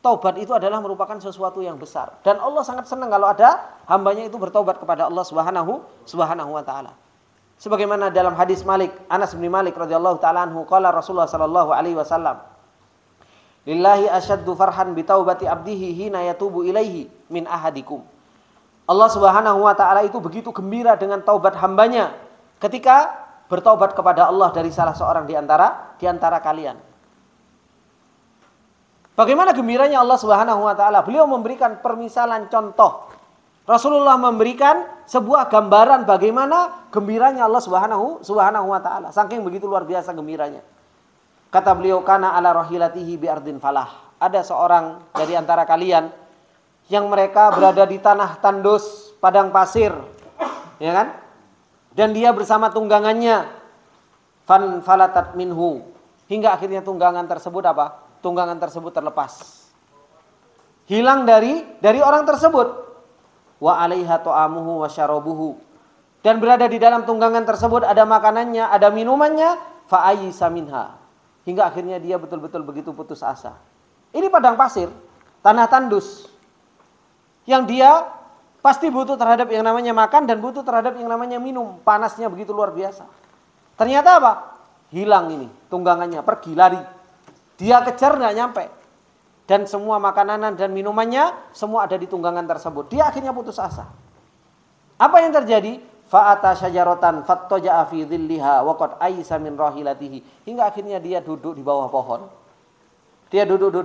Speaker 1: Taubat itu adalah merupakan sesuatu yang besar. Dan Allah sangat senang kalau ada hambanya itu bertaubat kepada Allah Subhanahu wa taala. Sebagaimana dalam hadis Anas bin Malik radhiyallahu taala anhu, qala Rasulullah sallallahu alaihi wasallam, "Lillahi asyaddu farhan bi taubati abdihi hina yatubu ilaihi min ahadikum." Allah Subhanahu wa taala itu begitu gembira dengan taubat hambanya ketika bertaubat kepada Allah dari salah seorang di antara kalian. Bagaimana gembiranya Allah Subhanahu wa taala? Beliau memberikan permisalan contoh. Rasulullah memberikan sebuah gambaran bagaimana gembiranya Allah Subhanahu wa taala. Saking begitu luar biasa gembiranya. Kata beliau, kana ala rahilatihi bi ardin falah. Ada seorang dari antara kalian yang mereka berada di tanah tandus padang pasir, ya kan? Dan dia bersama tunggangannya, fan falatat minhu, hingga akhirnya tunggangan tersebut Tunggangan tersebut terlepas, hilang dari orang tersebut. Wa alaiha ta'amuhu wa syarabuhu, dan berada di dalam tunggangan tersebut ada makanannya, ada minumannya. Fa ayyisa minha, hingga akhirnya dia betul-betul begitu putus asa. Ini padang pasir, tanah tandus, yang dia pasti butuh terhadap yang namanya makan dan butuh terhadap yang namanya minum. Panasnya begitu luar biasa. Ternyata apa? Hilang ini tunggangannya, pergi lari. Dia kejar nggak nyampe. Dan semua makanan dan minumannya semua ada di tunggangan tersebut. Dia akhirnya putus asa. Apa yang terjadi? fa'ata syajaratan fattaja'a fi dhilliha wa qad aisa min rahilatihi. Hingga akhirnya dia duduk di bawah pohon. Dia duduk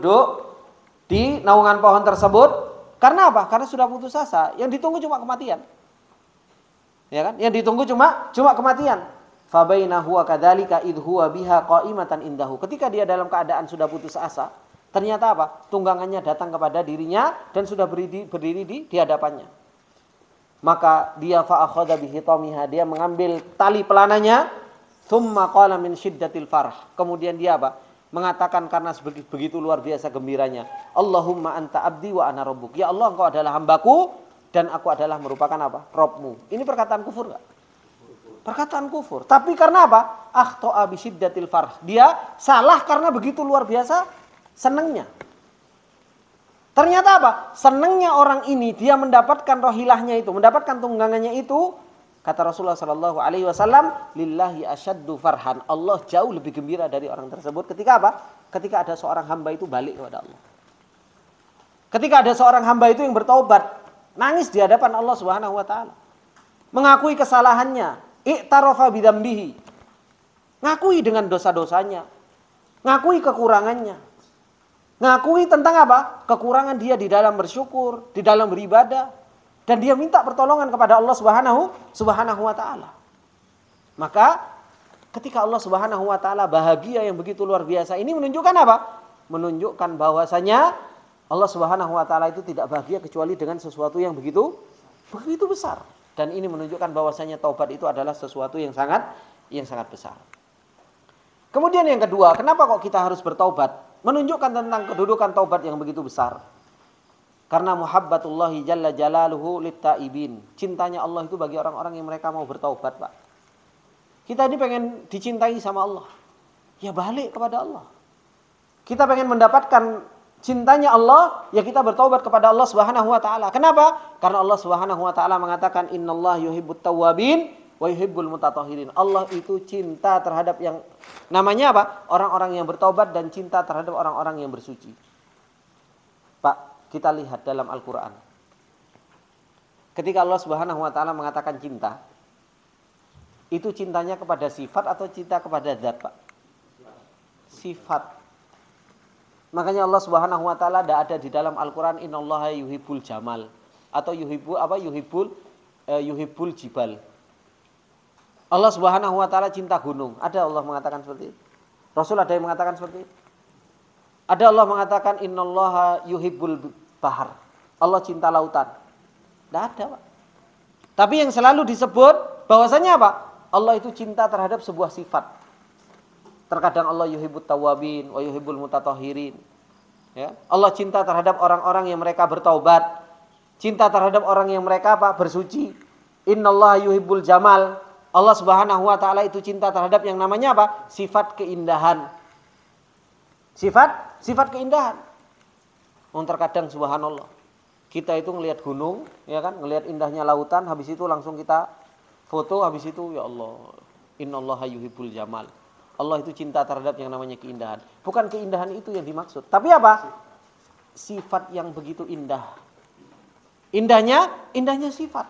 Speaker 1: di naungan pohon tersebut. Karena apa? Karena sudah putus asa. Yang ditunggu cuma kematian. Ya kan? Yang ditunggu cuma kematian. Fa bainahu wa kadzalika idh huwa biha qa'imatan indahu. Ketika dia dalam keadaan sudah putus asa, ternyata apa? Tunggangannya datang kepada dirinya dan sudah berdiri di hadapannya. Maka dia fa akhadha bi hitamiha, dia mengambil tali pelananya, tsumma qala min syiddatil farah. Kemudian dia apa? Mengatakan karena begitu luar biasa gembiranya, Allahumma anta abdi wa ana rabbuk. Ya Allah, engkau adalah hambaku dan aku adalah merupakan apa? Rabbmu. Ini perkataan kufur enggak? Perkataan kufur. Tapi karena apa? Akhta'a bi syiddatil farah. Dia salah karena begitu luar biasa senangnya. Ternyata apa? Senangnya orang ini dia mendapatkan rohilahnya itu, mendapatkan tunggangannya itu. Kata Rasulullah sallallahu alaihi wasallam, lillahi asyaddu farhan. Allah jauh lebih gembira dari orang tersebut ketika apa? Ketika ada seorang hamba itu balik kepada Allah. Ketika ada seorang hamba itu yang bertaubat, nangis di hadapan Allah Subhanahu wa taala. Mengakui kesalahannya, i'tarafa bidzambihi. Ngakui dengan dosa-dosanya. Ngakui kekurangannya. Ngakui tentang apa? Kekurangan dia di dalam bersyukur, di dalam beribadah, dan dia minta pertolongan kepada Allah Subhanahu wa taala. Maka ketika Allah Subhanahu wa taala bahagia yang begitu luar biasa ini menunjukkan apa? Menunjukkan bahwasanya Allah Subhanahu wa taala itu tidak bahagia kecuali dengan sesuatu yang begitu besar. Dan ini menunjukkan bahwasanya taubat itu adalah sesuatu yang sangat besar. Kemudian yang kedua, kenapa kok kita harus bertaubat? Menunjukkan tentang kedudukan taubat yang begitu besar. Karena muhabbatullahi jalla jalaluhu littaibin. Cintanya Allah itu bagi orang-orang yang mereka mau bertaubat, Pak. Kita ini pengen dicintai sama Allah. Ya balik kepada Allah. Kita pengen mendapatkan cintanya Allah, ya kita bertaubat kepada Allah Subhanahu wa taala. Kenapa? Karena Allah Subhanahu wa taala mengatakan innallaha yuhibbut tawwabin wa yuhibbul mutatahhirin. Allah itu cinta terhadap yang namanya apa? Orang-orang yang bertaubat dan cinta terhadap orang-orang yang bersuci. Pak, kita lihat dalam Al-Qur'an. Ketika Allah Subhanahu wa taala mengatakan cinta, itu cintanya kepada sifat atau cinta kepada zat, Pak? Sifat. Makanya Allah Subhanahu wa taala tidak ada di dalam Al-Qur'an innallaha yuhibbul jamal atau yuhibbul jibal. Allah Subhanahu wa taala cinta gunung. Ada Allah mengatakan seperti itu? Rasul ada yang mengatakan seperti itu? Ada Allah mengatakan innallaha yuhibbul bahar. Allah cinta lautan. Tidak ada, Pak. Tapi yang selalu disebut bahwasanya apa? Allah itu cinta terhadap sebuah sifat. Terkadang Allah yuhibbut tawwabin wa yuhibbul mutatahhirin. Ya, Allah cinta terhadap orang-orang yang mereka bertaubat. Cinta terhadap orang yang mereka apa? Bersuci. Innallaha yuhibbul jamal. Allah Subhanahu wa taala itu cinta terhadap yang namanya apa? Sifat keindahan. Sifat keindahan. Terkadang subhanallah. Kita itu ngelihat gunung, ya kan? Ngelihat indahnya lautan, habis itu langsung kita foto, habis itu ya Allah, innallaha yuhibbul jamal. Allah itu cinta terhadap yang namanya keindahan. Bukan keindahan itu yang dimaksud. Tapi apa? Sifat yang begitu indah. Indahnya sifat.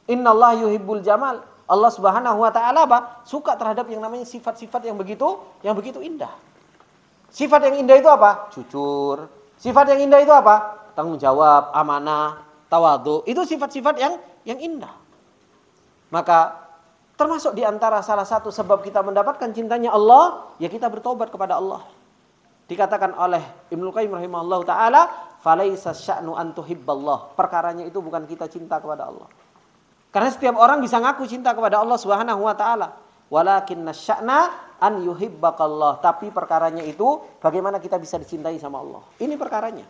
Speaker 1: Innallaha yuhibbul jamal. Allah Subhanahu wa taala apa? Suka terhadap yang namanya sifat-sifat yang begitu indah. Sifat yang indah itu apa? Jujur. Sifat yang indah itu apa? Tanggung jawab, amanah, tawadhu. Itu sifat-sifat yang indah. Maka termasuk di antara salah satu sebab kita mendapatkan cintanya Allah, ya kita bertobat kepada Allah. Dikatakan oleh Ibnu Qayyim rahimahullah ta'ala, falaisa sya'nu an tuhibballah. Perkaranya itu bukan kita cinta kepada Allah. Karena setiap orang bisa ngaku cinta kepada Allah Subhanahu wa taala. Walakinna sya'na an yuhibbakallah. Tapi perkaranya itu bagaimana kita bisa dicintai sama Allah. Ini perkaranya.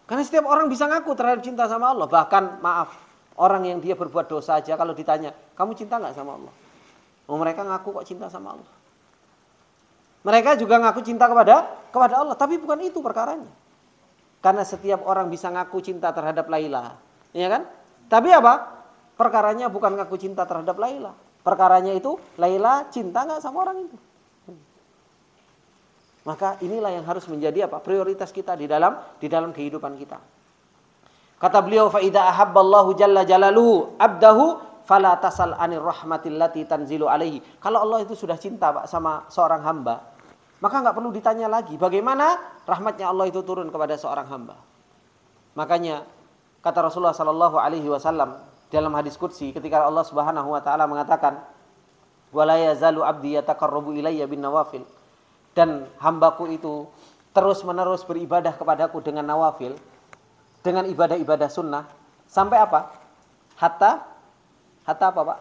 Speaker 1: Karena setiap orang bisa ngaku terhadap cinta sama Allah. Bahkan maaf, orang yang dia berbuat dosa aja kalau ditanya, kamu cinta nggak sama Allah? Mereka ngaku kok cinta sama Allah. Mereka juga ngaku cinta kepada Allah, tapi bukan itu perkaranya. Karena setiap orang bisa ngaku cinta terhadap Laila, ya kan? Tapi apa? Perkaranya bukan ngaku cinta terhadap Laila. Perkaranya itu Laila cinta nggak sama orang itu. Maka inilah yang harus menjadi apa? Prioritas kita di dalam kehidupan kita. Kata beliau, fa idza ahabballahu jalla jalaluhu abdahu fala tasal anir rahmatillati tanzilu alaihi. Kalau Allah itu sudah cinta Pak sama seorang hamba, maka nggak perlu ditanya lagi bagaimana rahmatnya Allah itu turun kepada seorang hamba. Makanya kata Rasulullah sallallahu alaihi wasallam dalam hadis qudsi ketika Allah Subhanahu wa taala mengatakan wala yazalu abdi yataqarrabu ilayya bin nawafil, dan hambaku itu terus-menerus beribadah kepadaku dengan nawafil, dengan ibadah-ibadah sunnah sampai apa? Hatta apa Pak?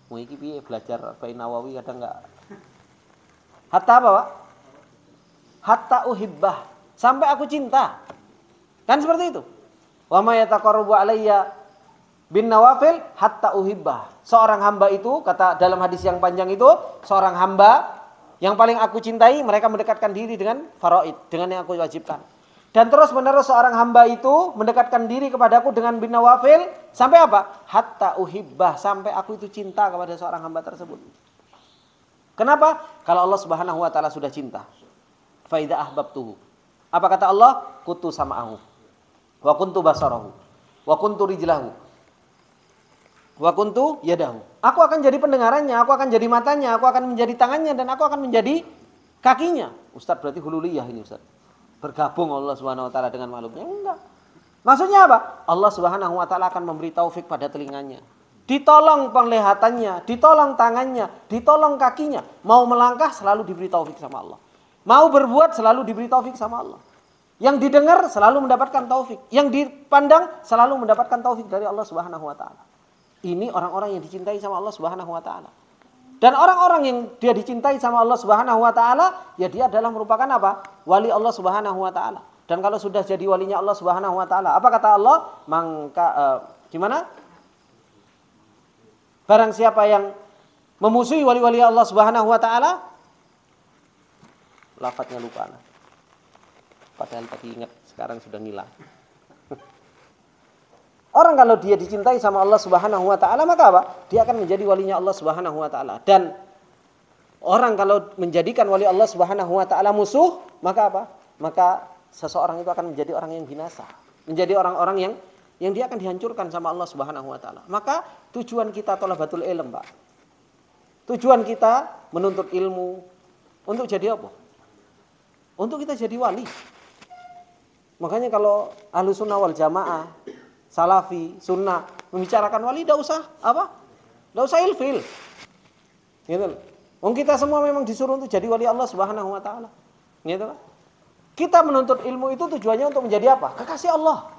Speaker 1: Mau iki piye belajar Bain Nawawi kadang enggak. Hatta apa Pak? Hatta uhibbah, sampai aku cinta. Kan seperti itu. Wa may yataqarrabu alayya bin nawafil hatta uhibbah. Seorang hamba itu, kata dalam hadis yang panjang itu, seorang hamba yang paling aku cintai, mereka mendekatkan diri dengan faraid, dengan yang aku wajibkan. Dan terus menerus seorang hamba itu mendekatkan diri kepadaku dengan bin nawafil sampai apa? Hatta uhibbah, sampai aku itu cinta kepada seorang hamba tersebut. Kenapa? Kalau Allah Subhanahu wa taala sudah cinta. Fa idza ahbabtuhu. Apa kata Allah? Kuntu sam'ahu wa kuntu basarahu wa kuntu rijlahu wa kuntu yadahu. Aku akan jadi pendengarannya, aku akan jadi matanya, aku akan menjadi tangannya, dan aku akan menjadi kakinya. Ustaz, berarti hululiyah ini Ustaz. Bergabung Allah Subhanahu wa taala dengan makhluknya? Enggak. Maksudnya apa? Allah Subhanahu wa taala akan memberi taufik pada telinganya. Ditolong penglihatannya, ditolong tangannya, ditolong kakinya. Mau melangkah selalu diberi taufik sama Allah. Mau berbuat selalu diberi taufik sama Allah. Yang didengar selalu mendapatkan taufik. Yang dipandang selalu mendapatkan taufik dari Allah Subhanahu wa taala. Ini orang-orang yang dicintai sama Allah Subhanahu wa taala. Dan orang-orang yang dia dicintai sama Allah Subhanahu wa taala, ya dia adalah merupakan apa? Wali Allah Subhanahu wa taala. Dan kalau sudah jadi walinya Allah Subhanahu wa taala, apa kata Allah? Gimana? Barang siapa yang memusuhi wali-wali Allah Subhanahu wa taala, lafadznya lupa. Padahal tadi ingat, sekarang sudah ngilang. Orang kalau dia dicintai sama Allah Subhanahu wa taala, maka apa? Dia akan menjadi walinya Allah Subhanahu wa taala. Dan orang kalau menjadikan wali Allah Subhanahu wa taala musuh, maka apa? Maka seseorang itu akan menjadi orang yang binasa. Menjadi orang-orang yang dia akan dihancurkan sama Allah Subhanahu wa taala. Maka tujuan kita thalabatul ilm, Pak. Tujuan kita menuntut ilmu untuk jadi apa? Untuk kita jadi wali. Makanya kalau Ahlus Sunnah wal Jamaah, Salafi, Sunnah membicarakan wali, tidak usah apa? Tidak usah ilfil. Gitu. Wong kita semua memang disuruh untuk jadi wali Allah Subhanahu wa taala. Gitu kan? Kita menuntut ilmu itu tujuannya untuk menjadi apa? Kekasih Allah.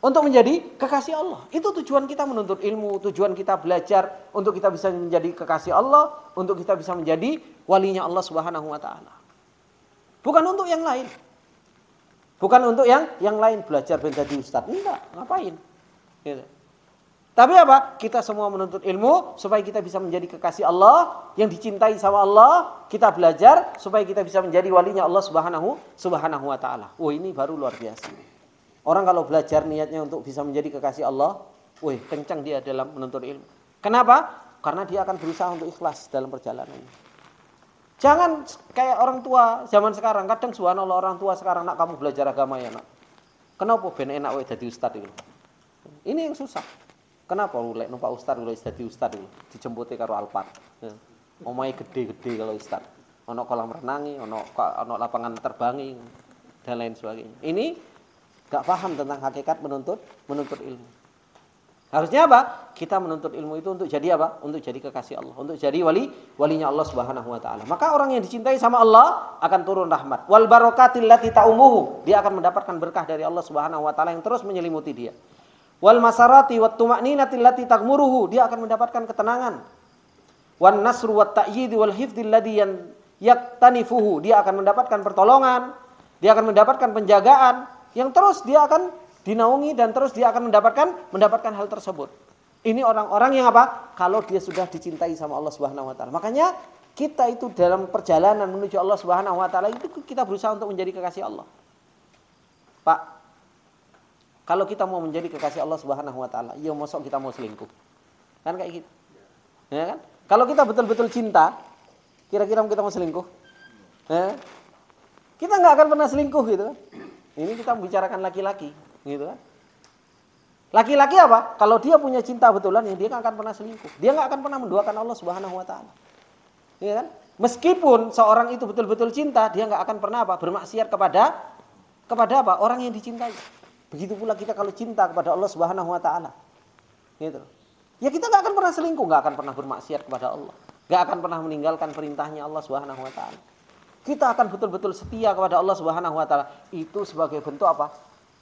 Speaker 1: Untuk menjadi kekasih Allah. Itu tujuan kita menuntut ilmu, tujuan kita belajar untuk kita bisa menjadi kekasih Allah, untuk kita bisa menjadi walinya Allah Subhanahu wa taala. Bukan untuk yang lain. Bukan untuk yang lain, belajar ben jadi ustaz. Enggak, ngapain? Gitu. Tapi apa? Kita semua menuntut ilmu supaya kita bisa menjadi kekasih Allah, yang dicintai sama Allah. Kita belajar supaya kita bisa menjadi walinya Allah Subhanahu wa taala. Oh, ini baru luar biasa. Orang kalau belajar niatnya untuk bisa menjadi kekasih Allah, wih, kencang dia dalam menuntut ilmu. Kenapa? Karena dia akan berusaha untuk ikhlas dalam perjalanannya. Jangan kayak orang tua zaman sekarang. Kadang subhanallah orang tua sekarang, nak kamu belajar agama ya nak. Kenapa ben enak wae dadi ustaz itu? Ini yang susah. Kenapa lu lek numpak ustaz lu dadi ustaz itu? Dijempute karo Alphard. Omahe gede-gede kalau ustaz. Ono kolam renangi, ono lapangan terbangi dan lain sebagainya. Ini enggak paham tentang hakikat menuntut ilmu. Harusnya apa? Kita menuntut ilmu itu untuk jadi apa? Untuk jadi kekasih Allah, untuk jadi walinya Allah Subhanahu wa taala. Maka orang yang dicintai sama Allah akan turun rahmat. Wal barakatil lati ta'umuhu, dia akan mendapatkan berkah dari Allah Subhanahu wa taala yang terus menyelimuti dia. Wal masarati wat tuma'ninatil lati tagmuruhu, dia akan mendapatkan ketenangan. Wan nasru wat ta'yid wal hifdzil ladzi yaktanifuhu, dia akan mendapatkan pertolongan, dia akan mendapatkan penjagaan yang terus dia akan dinaungi, dan terus dia akan mendapatkan hal tersebut. Ini orang-orang yang apa? Kalau dia sudah dicintai sama Allah Subhanahu wa taala. Makanya kita itu dalam perjalanan menuju Allah Subhanahu wa taala itu kita berusaha untuk menjadi kekasih Allah. Pak, kalau kita mau menjadi kekasih Allah Subhanahu wa taala, ya mosok kita mau selingkuh. Kan kayak gitu. Ya kan? Kalau kita betul-betul cinta, kira-kira kita mau selingkuh? Ya? Kita nggak akan pernah selingkuh gitu kan. Ini kita membicarakan laki-laki, gitu kan. Laki-laki apa? Kalau dia punya cinta betulan, ya dia nggak akan pernah selingkuh. Dia nggak akan pernah menduakan Allah Subhanahu Wa Taala. Ya kan? Meskipun seorang itu betul-betul cinta, dia nggak akan pernah apa? Bermaksiat kepada apa? Orang yang dicintai. Begitu pula kita kalau cinta kepada Allah Subhanahu Wa Taala, gitu. Ya kita nggak akan pernah selingkuh, nggak akan pernah bermaksiat kepada Allah, nggak akan pernah meninggalkan perintahnya Allah Subhanahu Wa Taala. Kita akan betul-betul setia kepada Allah Subhanahu Wa Taala. Itu sebagai bentuk apa?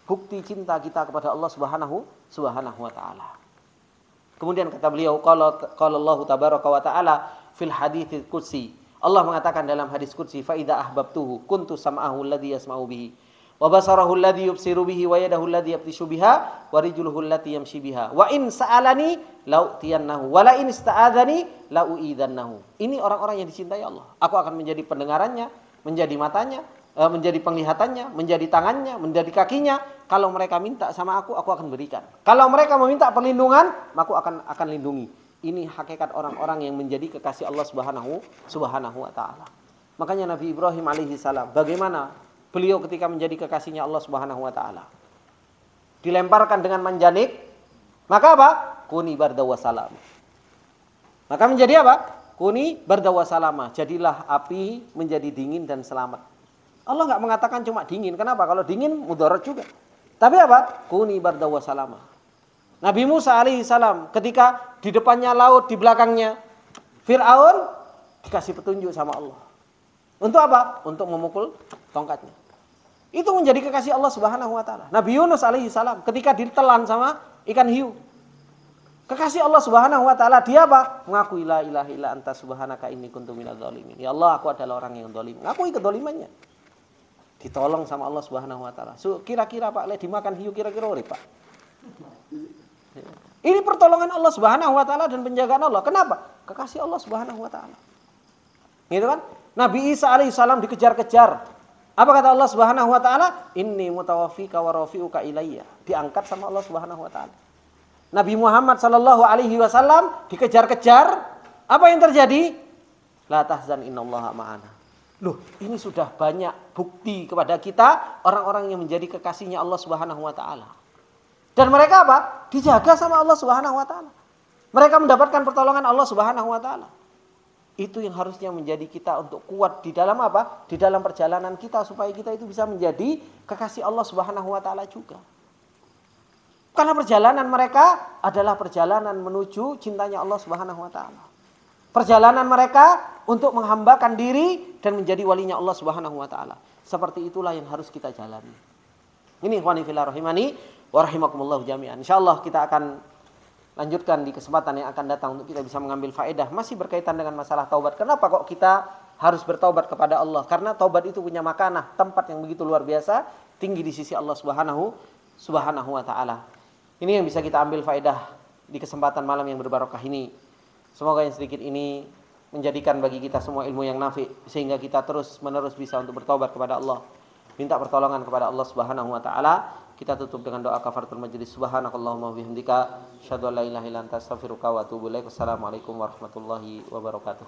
Speaker 1: Bukti cinta kita kepada Allah Subhanahu Wa Taala. Kemudian kata beliau, qala Allah tabaraka wa taala fil haditsil qudsi. Allah mengatakan dalam hadis qudsi, fa idza ahbabtuhu kuntu sam'ahu alladhi yasma'u bihi wa basarahu alladhi yubsiru bihi wa yadahu alladhi yabtishu biha wa rijluhu allati yamshi biha wa in sa'alani la'utiyannahu wa la in ista'adzani la'uidzannahu. Ini orang-orang yang dicintai Allah. Aku akan menjadi pendengarannya, menjadi matanya, menjadi penglihatannya, menjadi tangannya, menjadi kakinya. Kalau mereka minta sama aku akan berikan. Kalau mereka meminta perlindungan, aku akan lindungi. Ini hakikat orang-orang yang menjadi kekasih Allah Subhanahu Wa Taala. Makanya Nabi Ibrahim alaihi salam, bagaimana beliau ketika menjadi kekasihnya Allah Subhanahu Wa Taala? Dilemparkan dengan manjanik, maka apa? Kuni barda wa salam. Maka menjadi apa? Kuni barda wa salama. Jadilah api menjadi dingin dan selamat. Allah nggak mengatakan cuma dingin. Kenapa? Kalau dingin mudarat juga. Tapi apa? Kuni barda wa salama. Nabi Musa alaihi salam ketika di depannya laut, di belakangnya Fir'aun, dikasih petunjuk sama Allah. Untuk apa? Untuk memukul tongkatnya. Itu menjadi kekasih Allah Subhanahu Wa Taala. Nabi Yunus alaihi salam ketika ditelan sama ikan hiu, kekasih Allah Subhanahu Wa Taala, dia apa? Mengakui la ilaha illa anta subhanaka inni kuntu minadz dzalimin. Ya Allah, aku adalah orang yang zalim. Ngakui kedzalimannya. Ditolong sama Allah Subhanahu Wa Taala. Kira-kira Pak, lek dimakan hiu kira-kira urip Pak. Ini pertolongan Allah Subhanahu Wa Taala dan penjagaan Allah. Kenapa? Kekasih Allah Subhanahu Wa Taala. Gitu kan? Nabi Isa alaihissalam dikejar-kejar. Apa kata Allah Subhanahu Wa Taala? Inni mutawaffika wa rafi'uka ilayya. Diangkat sama Allah Subhanahu Wa Taala. Nabi Muhammad sallallahu alaihi wasallam dikejar-kejar. Apa yang terjadi? La tahzan innallaha ma'ana. Loh, ini sudah banyak bukti kepada kita orang-orang yang menjadi kekasihnya Allah Subhanahu Wa Taala. Dan mereka apa? Dijaga sama Allah Subhanahu Wa Taala. Mereka mendapatkan pertolongan Allah Subhanahu Wa Taala. Itu yang harusnya menjadi kita untuk kuat di dalam apa? Di dalam perjalanan kita supaya kita itu bisa menjadi kekasih Allah Subhanahu Wa Taala juga. Karena perjalanan mereka adalah perjalanan menuju cintanya Allah Subhanahu Wa Taala. Perjalanan mereka untuk menghambakan diri dan menjadi walinya Allah Subhanahu Wa Taala. Seperti itulah yang harus kita jalani. Ini ikhwani fillah rahimani wa rahimakumullah jami'an. Insyaallah kita akan lanjutkan di kesempatan yang akan datang untuk kita bisa mengambil faedah masih berkaitan dengan masalah taubat. Kenapa kok kita harus bertaubat kepada Allah? Karena taubat itu punya makanah, tempat yang begitu luar biasa, tinggi di sisi Allah Subhanahu Wa Taala. Ini yang bisa kita ambil faedah di kesempatan malam yang berbarokah ini. Semoga yang sedikit ini menjadikan bagi kita semua ilmu yang nafi sehingga kita terus-menerus bisa untuk bertaubat kepada Allah. Minta pertolongan kepada Allah Subhanahu Wa Taala. Kita tutup dengan doa kafaratul majlis. Subhanakallahumma wa bihamdika asyhadu an la ilaha illa anta astaghfiruka wa atubu ilaik. Wassalamualaikum warahmatullahi wabarakatuh.